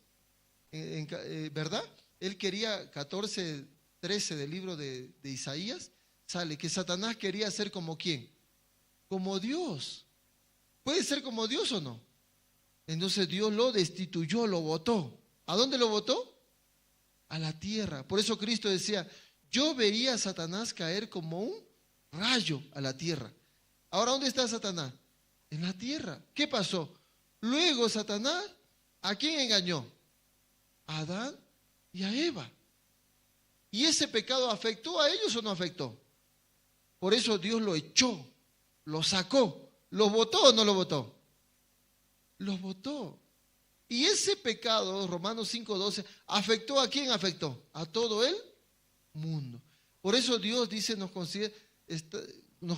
¿verdad? Él quería, 14:13 del libro de Isaías, sale que Satanás quería ser como ¿quién? Como Dios. ¿Puede ser como Dios o no? Entonces Dios lo destituyó, lo botó. ¿A dónde lo botó? A la tierra. Por eso Cristo decía, yo veía a Satanás caer como un rayo a la tierra. Ahora, ¿dónde está Satanás? En la tierra. ¿Qué pasó? Luego Satanás, ¿a quién engañó? A Adán y a Eva. ¿Y ese pecado afectó a ellos o no afectó? Por eso Dios lo echó, lo sacó. ¿Lo botó o no lo botó? Los botó. Y ese pecado, Romanos 5:12, ¿afectó a quién afectó? A todo el mundo. Por eso Dios dice, nos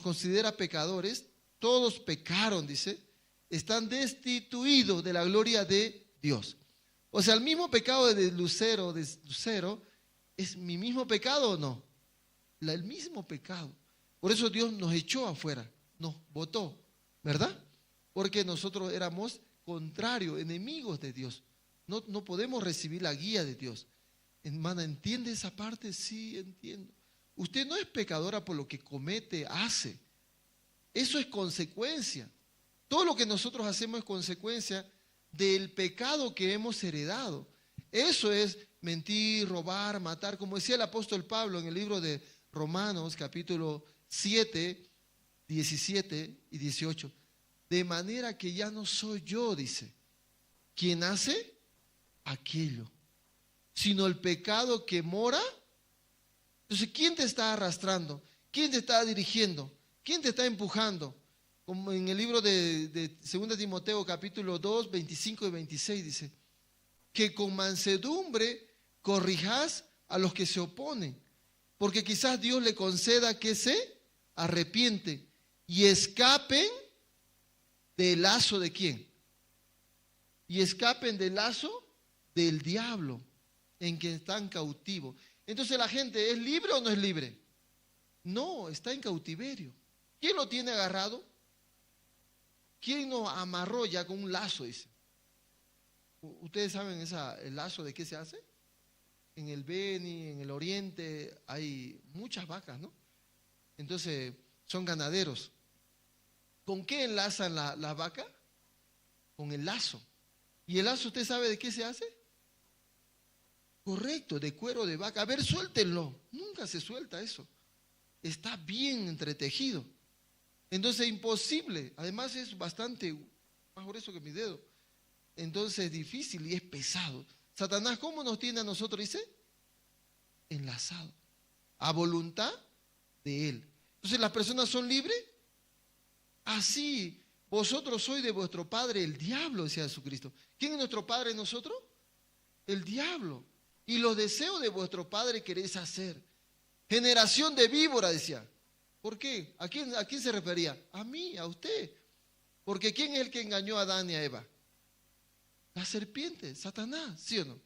considera pecadores. Todos pecaron, dice. Están destituidos de la gloria de Dios. O sea, el mismo pecado de Lucero, ¿es mi mismo pecado o no? El mismo pecado. Por eso Dios nos echó afuera, nos botó, ¿verdad? Porque nosotros éramos contrarios, enemigos de Dios. No podemos recibir la guía de Dios. Hermana, ¿entiende esa parte? Sí, entiendo. Usted no es pecadora por lo que comete, hace. Eso es consecuencia. Todo lo que nosotros hacemos es consecuencia del pecado que hemos heredado. Eso es mentir, robar, matar. Como decía el apóstol Pablo en el libro de Romanos, capítulo 7, 17 y 18. De manera que ya no soy yo, dice, quien hace aquello, sino el pecado que mora. Entonces, ¿quién te está arrastrando? ¿Quién te está dirigiendo? ¿Quién te está empujando? Como en el libro de 2 Timoteo capítulo 2, 25 y 26 dice, que con mansedumbre corrijas a los que se oponen, porque quizás Dios le conceda que se arrepienten y escapen del lazo de quién. Y escapen del lazo del diablo en que están cautivos. Entonces la gente, ¿es libre o no es libre? No, está en cautiverio. ¿Quién lo tiene agarrado? ¿Quién nos amarró ya con un lazo? Dice. ¿Ustedes saben el lazo de qué se hace? En el Beni, en el Oriente, hay muchas vacas, ¿no? Entonces, son ganaderos. ¿Con qué enlazan la vaca? Con el lazo. ¿Y el lazo usted sabe de qué se hace? Correcto, de cuero de vaca. A ver, suéltenlo. Nunca se suelta eso. Está bien entretejido. Entonces, imposible. Además, es bastante más grueso que mi dedo. Entonces, es difícil y es pesado. Satanás, ¿cómo nos tiene a nosotros? Dice, enlazado. A voluntad de él. Entonces, ¿las personas son libres? Así, vosotros sois de vuestro padre el diablo, decía Jesucristo. ¿Quién es nuestro padre nosotros? El diablo. Y los deseos de vuestro padre queréis hacer. Generación de víbora, decía. ¿Por qué? ¿A quién se refería? A mí, a usted. Porque ¿quién es el que engañó a Adán y a Eva? La serpiente, Satanás, ¿sí o no?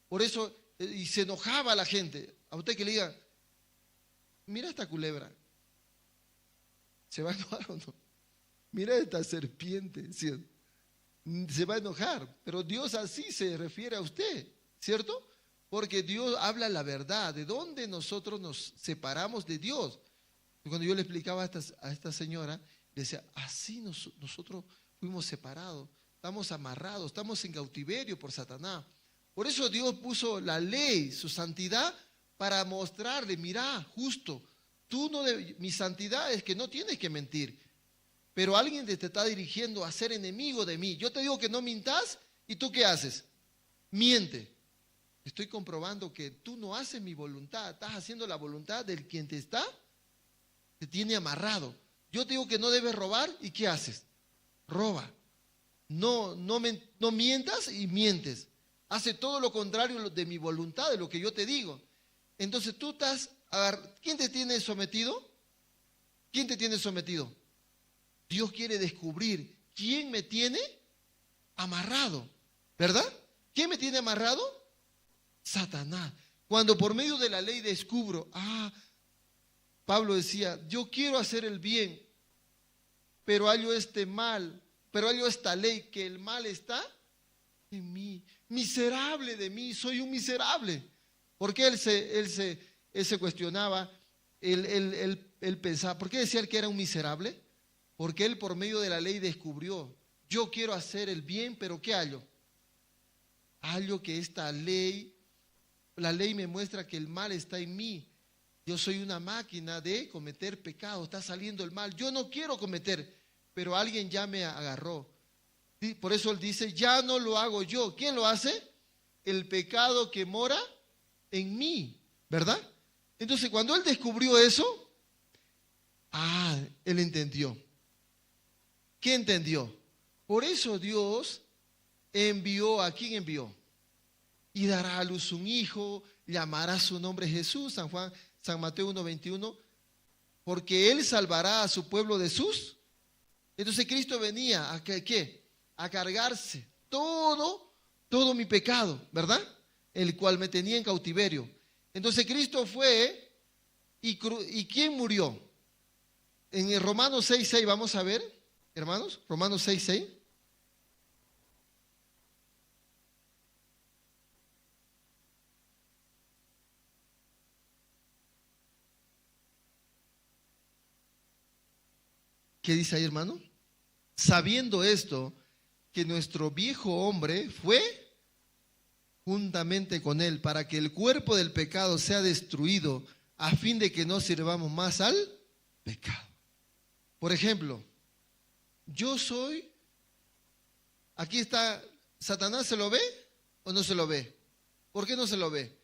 Por eso, y se enojaba la gente. A usted que le diga, mira esta culebra. ¿Se va a enojar o no? Mira esta serpiente, ¿sí o no? se va a enojar, pero Dios así se refiere a usted, ¿cierto? Porque Dios habla la verdad, de dónde nosotros nos separamos de Dios. Y cuando yo le explicaba a esta señora, le decía, así nosotros fuimos separados, estamos amarrados, estamos en cautiverio por Satanás. Por eso Dios puso la ley, su santidad, para mostrarle, mira, justo, mi santidad es que no tienes que mentir, pero alguien te está dirigiendo a ser enemigo de mí. Yo te digo que no mintas, ¿y tú qué haces? Miente. Estoy comprobando que tú no haces mi voluntad, estás haciendo la voluntad del quien te tiene amarrado. Yo te digo que no debes robar, ¿y qué haces? Roba. No mientas y mientes. Hace todo lo contrario de mi voluntad, de lo que yo te digo. Entonces tú ¿quién te tiene sometido? ¿Quién te tiene sometido? Dios quiere descubrir quién me tiene amarrado, ¿verdad? ¿Quién me tiene amarrado? Satanás. Cuando por medio de la ley descubro, Pablo decía, yo quiero hacer el bien, pero hallo esta ley, que el mal está en mí. Miserable de mí, soy un miserable. Porque él se cuestionaba, él pensaba, ¿por qué decía él que era un miserable? Porque él por medio de la ley descubrió, yo quiero hacer el bien, pero ¿qué hallo? Hallo que la ley me muestra que el mal está en mí. Yo soy una máquina de cometer pecado, está saliendo el mal. Yo no quiero cometer, pero alguien ya me agarró. Por eso él dice, ya no lo hago yo. ¿Quién lo hace? El pecado que mora en mí, ¿verdad? Entonces cuando él descubrió eso, él entendió. ¿Qué entendió? Por eso Dios ¿a quién envió? Y dará a luz un hijo, llamará su nombre Jesús, San Mateo 1:21, porque él salvará a su pueblo de sus. Entonces Cristo venía a ¿qué? A cargarse todo mi pecado, ¿verdad? El cual me tenía en cautiverio. Entonces Cristo fue y ¿quién murió? En el Romanos 6:6 vamos a ver, hermanos, Romanos 6:6. ¿Qué dice ahí, hermano? Sabiendo esto, que nuestro viejo hombre fue juntamente con él, para que el cuerpo del pecado sea destruido, a fin de que no sirvamos más al pecado. Por ejemplo, aquí está, ¿Satanás se lo ve o no se lo ve? ¿Por qué no se lo ve?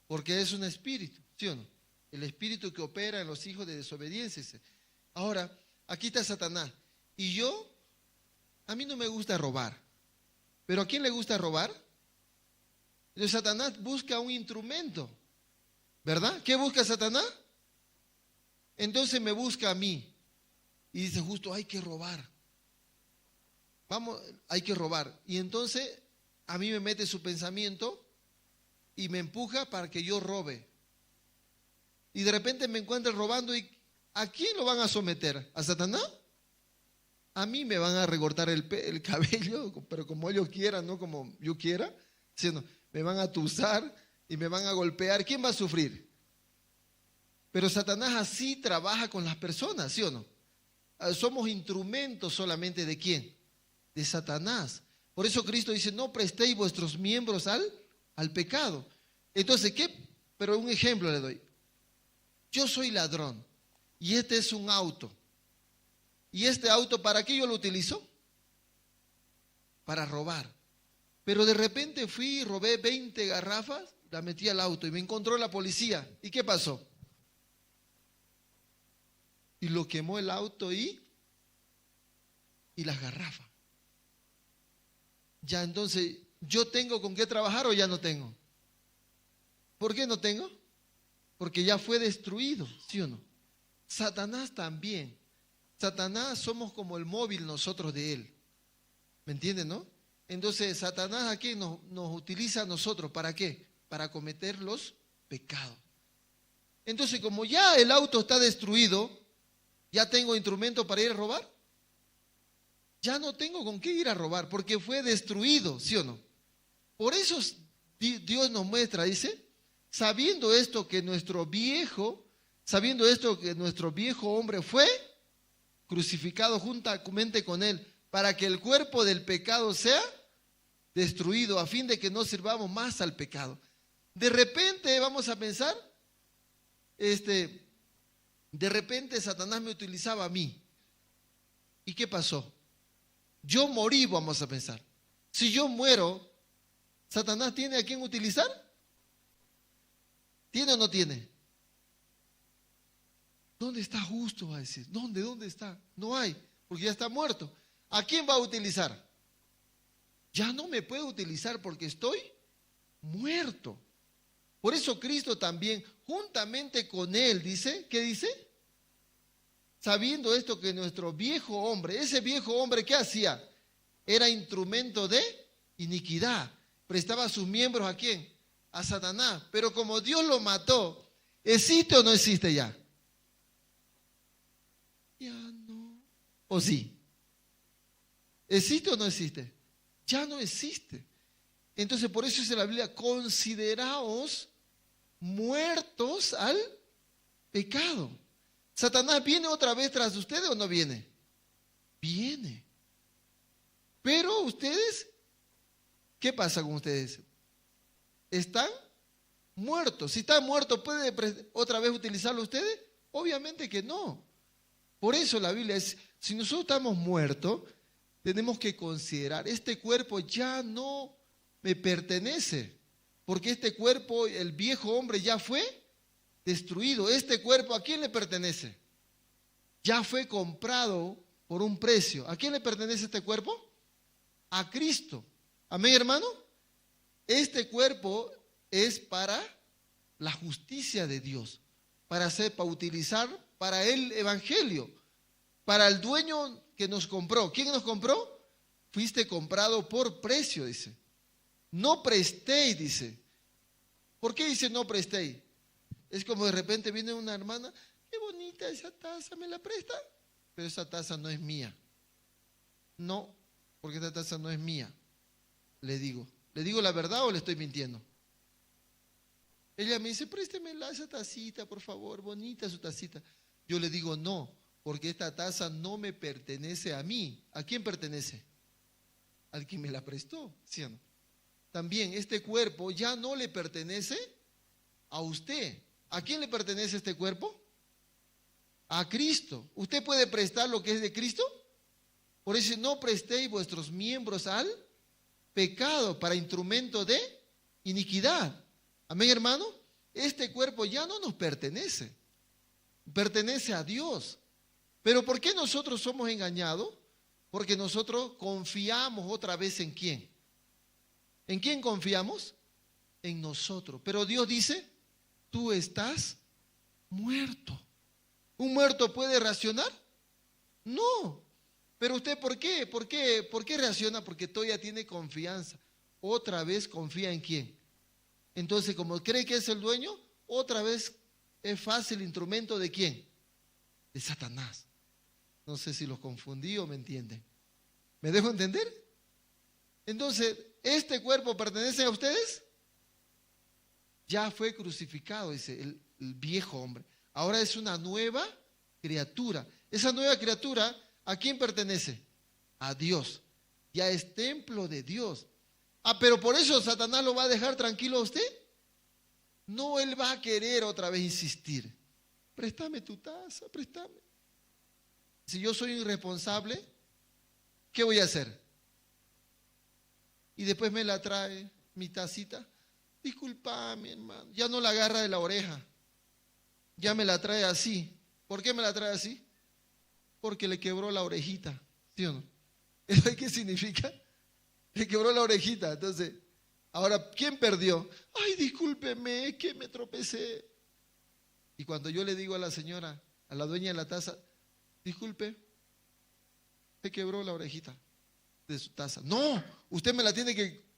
Porque es un espíritu, ¿sí o no? El espíritu que opera en los hijos de desobediencia. Ahora, aquí está Satanás. Y a mí no me gusta robar. ¿Pero a quién le gusta robar? Entonces Satanás busca un instrumento, ¿verdad? ¿Qué busca Satanás? Entonces me busca a mí. Y dice, justo hay que robar. Hay que robar. Y entonces a mí me mete su pensamiento y me empuja para que yo robe. Y de repente me encuentro robando y ¿a quién lo van a someter? ¿A Satanás? A mí me van a recortar el cabello, pero como ellos quieran, no como yo quiera. Sino, me van a tusar y me van a golpear. ¿Quién va a sufrir? Pero Satanás así trabaja con las personas, ¿sí o no? Somos instrumentos solamente ¿de quién? De Satanás. Por eso Cristo dice, no prestéis vuestros miembros al pecado. Entonces, pero un ejemplo le doy. Yo soy ladrón y este es un auto. ¿Y este auto para qué yo lo utilizo? Para robar. Pero de repente fui y robé 20 garrafas, la metí al auto y me encontró la policía. ¿Y qué pasó? Y lo quemó el auto y las garrafas. Ya entonces, ¿yo tengo con qué trabajar o ya no tengo? ¿Por qué no tengo? Porque ya fue destruido, ¿sí o no? Satanás también. Satanás somos como el móvil nosotros de él. ¿Me entienden, no? Entonces, Satanás aquí nos utiliza a nosotros. ¿Para qué? Para cometer los pecados. Entonces, como ya el auto está destruido, ¿ya tengo instrumento para ir a robar? ya no tengo con qué ir a robar, porque fue destruido, ¿sí o no? Por eso Dios nos muestra, dice, sabiendo esto que nuestro viejo hombre fue crucificado juntamente con él, para que el cuerpo del pecado sea destruido, a fin de que no sirvamos más al pecado. De repente vamos a pensar, de repente Satanás me utilizaba a mí. ¿Y qué pasó? Yo morí, vamos a pensar. Si yo muero, ¿Satanás tiene a quién utilizar? ¿Tiene o no tiene? ¿Dónde está justo? Va a decir. ¿Dónde está? No hay, porque ya está muerto. ¿A quién va a utilizar? Ya no me puede utilizar porque estoy muerto. Por eso Cristo también, juntamente con él, dice, ¿qué dice? Sabiendo esto que nuestro viejo hombre, ese viejo hombre, ¿qué hacía? Era instrumento de iniquidad. Prestaba sus miembros ¿a quién? A Satanás. Pero como Dios lo mató, ¿existe o no existe ya? Ya no. ¿O sí? ¿Existe o no existe? Ya no existe. Entonces por eso dice la Biblia, consideraos muertos al pecado. ¿Satanás viene otra vez tras ustedes o no viene? Viene. Pero ustedes, ¿qué pasa con ustedes? Están muertos. Si están muertos, ¿puede otra vez utilizarlo ustedes? Obviamente que no. Por eso la Biblia es, si nosotros estamos muertos, tenemos que considerar, este cuerpo ya no me pertenece, porque este cuerpo, el viejo hombre ya fue destruido. Este cuerpo, ¿a quién le pertenece? Ya fue comprado por un precio. ¿A quién le pertenece este cuerpo? A Cristo. Amén, hermano. Este cuerpo es para la justicia de Dios, para utilizar para el evangelio, para el dueño que nos compró. ¿Quién nos compró? Fuiste comprado por precio, dice. No prestéis, dice. ¿Por qué dice no prestéis? Es como de repente viene una hermana, qué bonita esa taza, ¿me la presta? Pero esa taza no es mía. No, porque esa taza no es mía. ¿Le digo la verdad o le estoy mintiendo? Ella me dice, préstemela esa tacita, por favor, bonita su tacita. Yo le digo no, porque esta taza no me pertenece a mí. ¿A quién pertenece? Al que me la prestó, ¿sí o no? También este cuerpo ya no le pertenece a usted. ¿A quién le pertenece este cuerpo? A Cristo. ¿Usted puede prestar lo que es de Cristo? Por eso no prestéis vuestros miembros al pecado para instrumento de iniquidad. Amén, hermano. Este cuerpo ya no nos pertenece. Pertenece a Dios. Pero ¿por qué nosotros somos engañados? Porque nosotros confiamos otra vez ¿en quién? ¿En quién confiamos? En nosotros. Pero Dios dice, tú estás muerto. ¿Un muerto puede reaccionar? No. Pero usted, ¿por qué? ¿Por qué reacciona? Porque todavía tiene confianza. Otra vez confía ¿en quién? Entonces, como cree que es el dueño, otra vez es fácil instrumento ¿de quién? De Satanás. No sé si los confundí o me entienden. ¿Me dejo entender? Entonces, ¿este cuerpo pertenece a ustedes? Ya fue crucificado, dice el viejo hombre. Ahora es una nueva criatura. Esa nueva criatura, ¿a quién pertenece? A Dios. Ya es templo de Dios. Ah, pero por eso Satanás lo va a dejar tranquilo a usted. No, él va a querer otra vez insistir. Préstame tu taza, préstame. Si yo soy irresponsable, ¿qué voy a hacer? Y después me la trae mi tacita. Disculpame, hermano. Ya no la agarra de la oreja. Ya me la trae así. ¿Por qué me la trae así? Porque le quebró la orejita. ¿Sí o no? ¿Eso qué significa? Le quebró la orejita. Entonces, ahora, ¿quién perdió? Ay, discúlpeme, que me tropecé. Y cuando yo le digo a la señora, a la dueña de la taza, disculpe, se quebró la orejita de su taza. No, usted me la tiene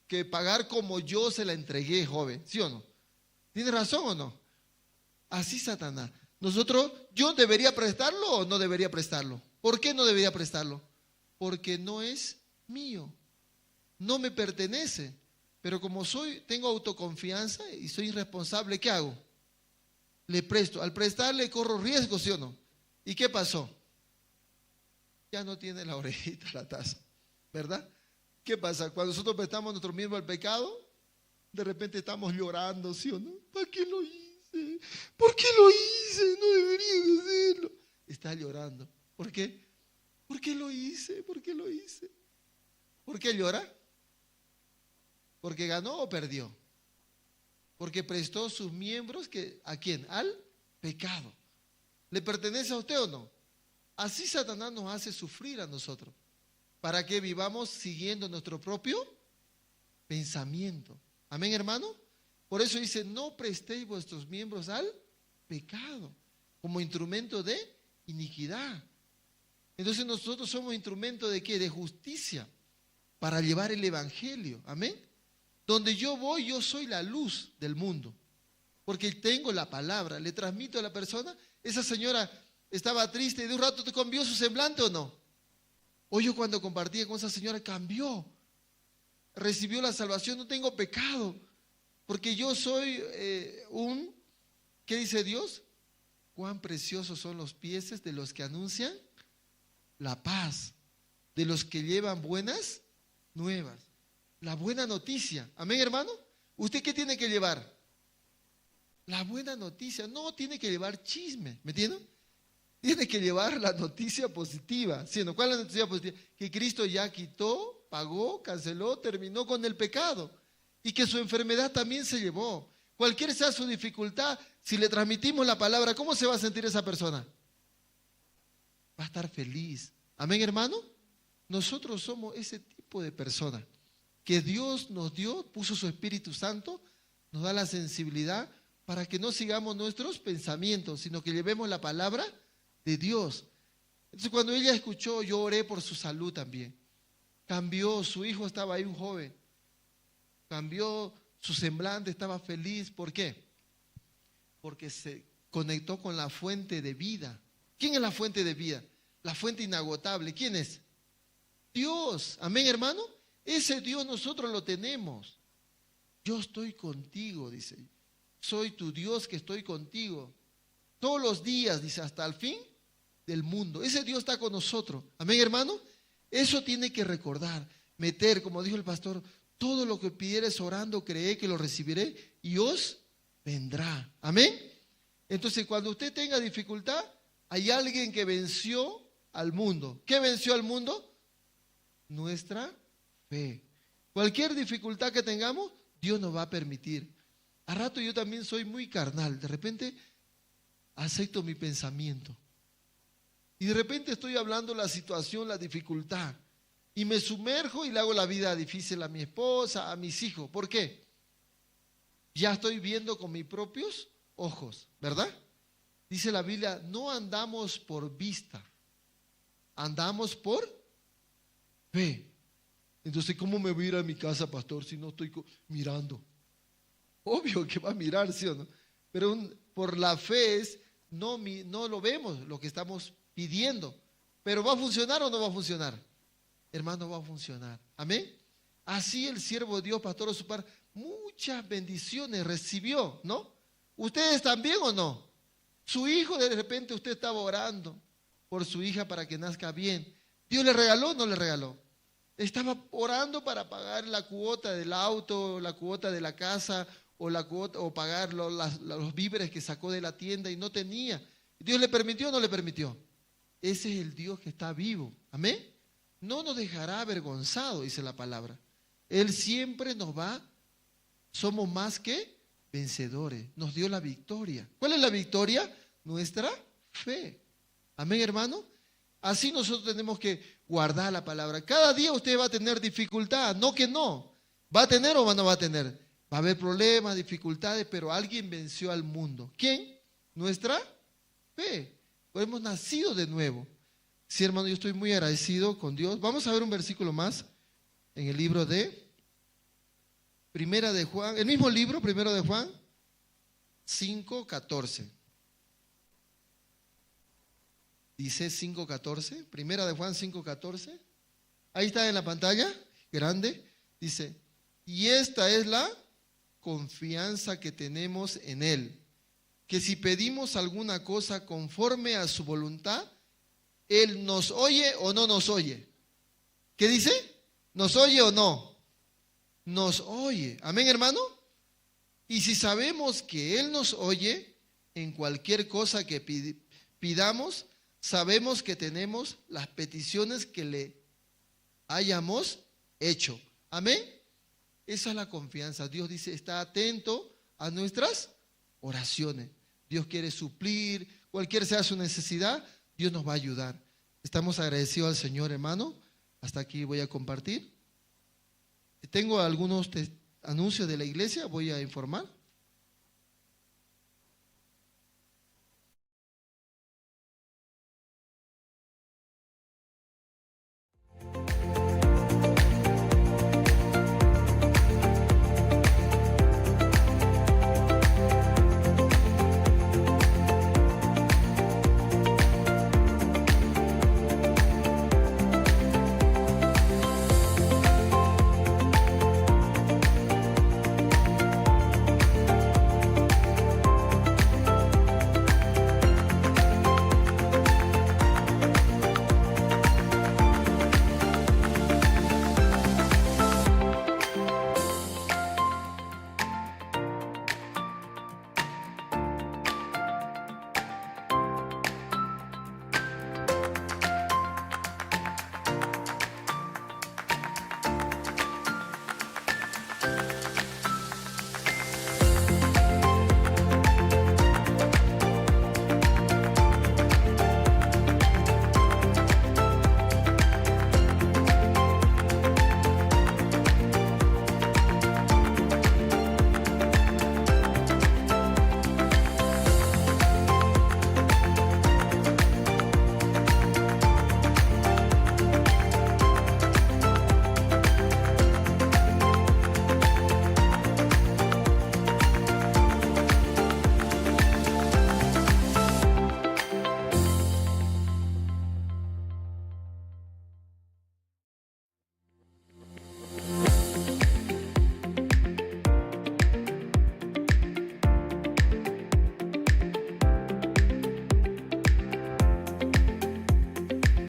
que pagar como yo se la entregué, joven. ¿Sí o no? ¿Tiene razón o no? Así Satanás. ¿Yo debería prestarlo o no debería prestarlo? ¿Por qué no debería prestarlo? porque no es mío, no me pertenece. Pero como tengo autoconfianza y soy irresponsable, ¿qué hago? Le presto. Al prestarle corro riesgo, ¿sí o no? ¿Y qué pasó? Ya no tiene la orejita la taza, ¿verdad? ¿Qué pasa? Cuando nosotros prestamos nuestro miembro al pecado, de repente estamos llorando, ¿sí o no? ¿Para qué lo hice? ¿Por qué lo hice? No debería de hacerlo. Está llorando. ¿Por qué? ¿Por qué lo hice? ¿Por qué lo hice? ¿Por qué llora? ¿Porque ganó o perdió? Porque prestó sus miembros, ¿a quién? Al pecado. ¿Le pertenece a usted o no? Así Satanás nos hace sufrir a nosotros, para que vivamos siguiendo nuestro propio pensamiento. Amén, hermano. Por eso dice, no prestéis vuestros miembros al pecado, como instrumento de iniquidad. Entonces nosotros somos instrumento de ¿qué? De justicia, para llevar el evangelio. Amén. Donde yo voy, yo soy la luz del mundo, porque tengo la palabra, le transmito a la persona. Esa señora estaba triste y de un rato te cambió su semblante, ¿o no? Hoy yo cuando compartía con esa señora cambió, recibió la salvación, no tengo pecado, porque yo soy ¿qué dice Dios? Cuán preciosos son los pies de los que anuncian la paz, de los que llevan buenas nuevas, la buena noticia. Amén, hermano. ¿Usted qué tiene que llevar? La buena noticia. No tiene que llevar chisme, ¿me entienden? Tiene que llevar la noticia positiva. ¿Sí, no? ¿Cuál es la noticia positiva? Que Cristo ya quitó, pagó, canceló, terminó con el pecado y que su enfermedad también se llevó. Cualquier sea su dificultad, si le transmitimos la palabra, ¿cómo se va a sentir esa persona? Va a estar feliz. Amén, hermano. Nosotros somos ese tipo de persona que Dios nos dio, puso su Espíritu Santo, nos da la sensibilidad para que no sigamos nuestros pensamientos, sino que llevemos la palabra de Dios. Entonces cuando ella escuchó, yo oré por su salud también. Cambió, su hijo estaba ahí, un joven. Cambió su semblante, estaba feliz. ¿Por qué? Porque se conectó con la fuente de vida. ¿Quién es la fuente de vida? La fuente inagotable. ¿Quién es? Dios. Amén, hermano. Ese Dios nosotros lo tenemos. Yo estoy contigo, dice. Soy tu Dios que estoy contigo. Todos los días, dice, hasta el fin del mundo. Ese Dios está con nosotros. Amén, hermano. Eso tiene que recordar, meter, como dijo el pastor, todo lo que pidieres orando, cree que lo recibiré y os vendrá. Amén. Entonces, cuando usted tenga dificultad, hay alguien que venció al mundo. ¿Qué venció al mundo? Nuestra fe. Cualquier dificultad que tengamos, Dios nos va a permitir. A rato yo también soy muy carnal. De repente acepto mi pensamiento. Y de repente estoy hablando la situación, la dificultad. Y me sumerjo y le hago la vida difícil a mi esposa, a mis hijos. ¿Por qué? Ya estoy viendo con mis propios ojos, ¿verdad? Dice la Biblia, no andamos por vista, andamos por fe. Entonces, ¿cómo me voy a ir a mi casa, pastor, si no estoy mirando? Obvio que va a mirar, ¿sí o no? Pero por la fe no lo vemos, lo que estamos pidiendo. Pero ¿va a funcionar o no va a funcionar? Hermano, va a funcionar. Amén. Así el siervo de Dios, pastor Osupar, muchas bendiciones recibió, ¿no? ¿Ustedes también o no? Su hijo, de repente usted estaba orando por su hija para que nazca bien. ¿Dios le regaló o no le regaló? Estaba orando para pagar la cuota del auto, la cuota de la casa o pagar los víveres que sacó de la tienda y no tenía. ¿Dios le permitió o no le permitió? Ese es el Dios que está vivo. Amén. No nos dejará avergonzado, dice la palabra. Él siempre somos más que vencedores. Nos dio la victoria. ¿Cuál es la victoria? Nuestra fe. Amén, hermano. Así nosotros tenemos que guardar la palabra. Cada día usted va a tener dificultad, no que no. ¿Va a tener o no va a tener? Va a haber problemas, dificultades, pero alguien venció al mundo. ¿Quién? Nuestra fe. Hemos nacido de nuevo. Sí, hermano, yo estoy muy agradecido con Dios. Vamos a ver un versículo más en el libro de Primera de Juan, el mismo libro, Primero de Juan 5:14. Dice 5:14, Primera de Juan 5:14. Ahí está en la pantalla, grande. Dice, y esta es la confianza que tenemos en Él, que si pedimos alguna cosa conforme a su voluntad, Él nos oye o no nos oye. ¿Qué dice? ¿Nos oye o no? Nos oye. Amén, hermano. Y si sabemos que Él nos oye en cualquier cosa que pidamos, sabemos que tenemos las peticiones que le hayamos hecho. Amén. Esa es la confianza. Dios dice, está atento a nuestras oraciones. Dios quiere suplir, cualquier sea su necesidad, Dios nos va a ayudar. Estamos agradecidos al Señor, hermano. Hasta aquí voy a compartir. Tengo algunos anuncios de la iglesia, voy a informar.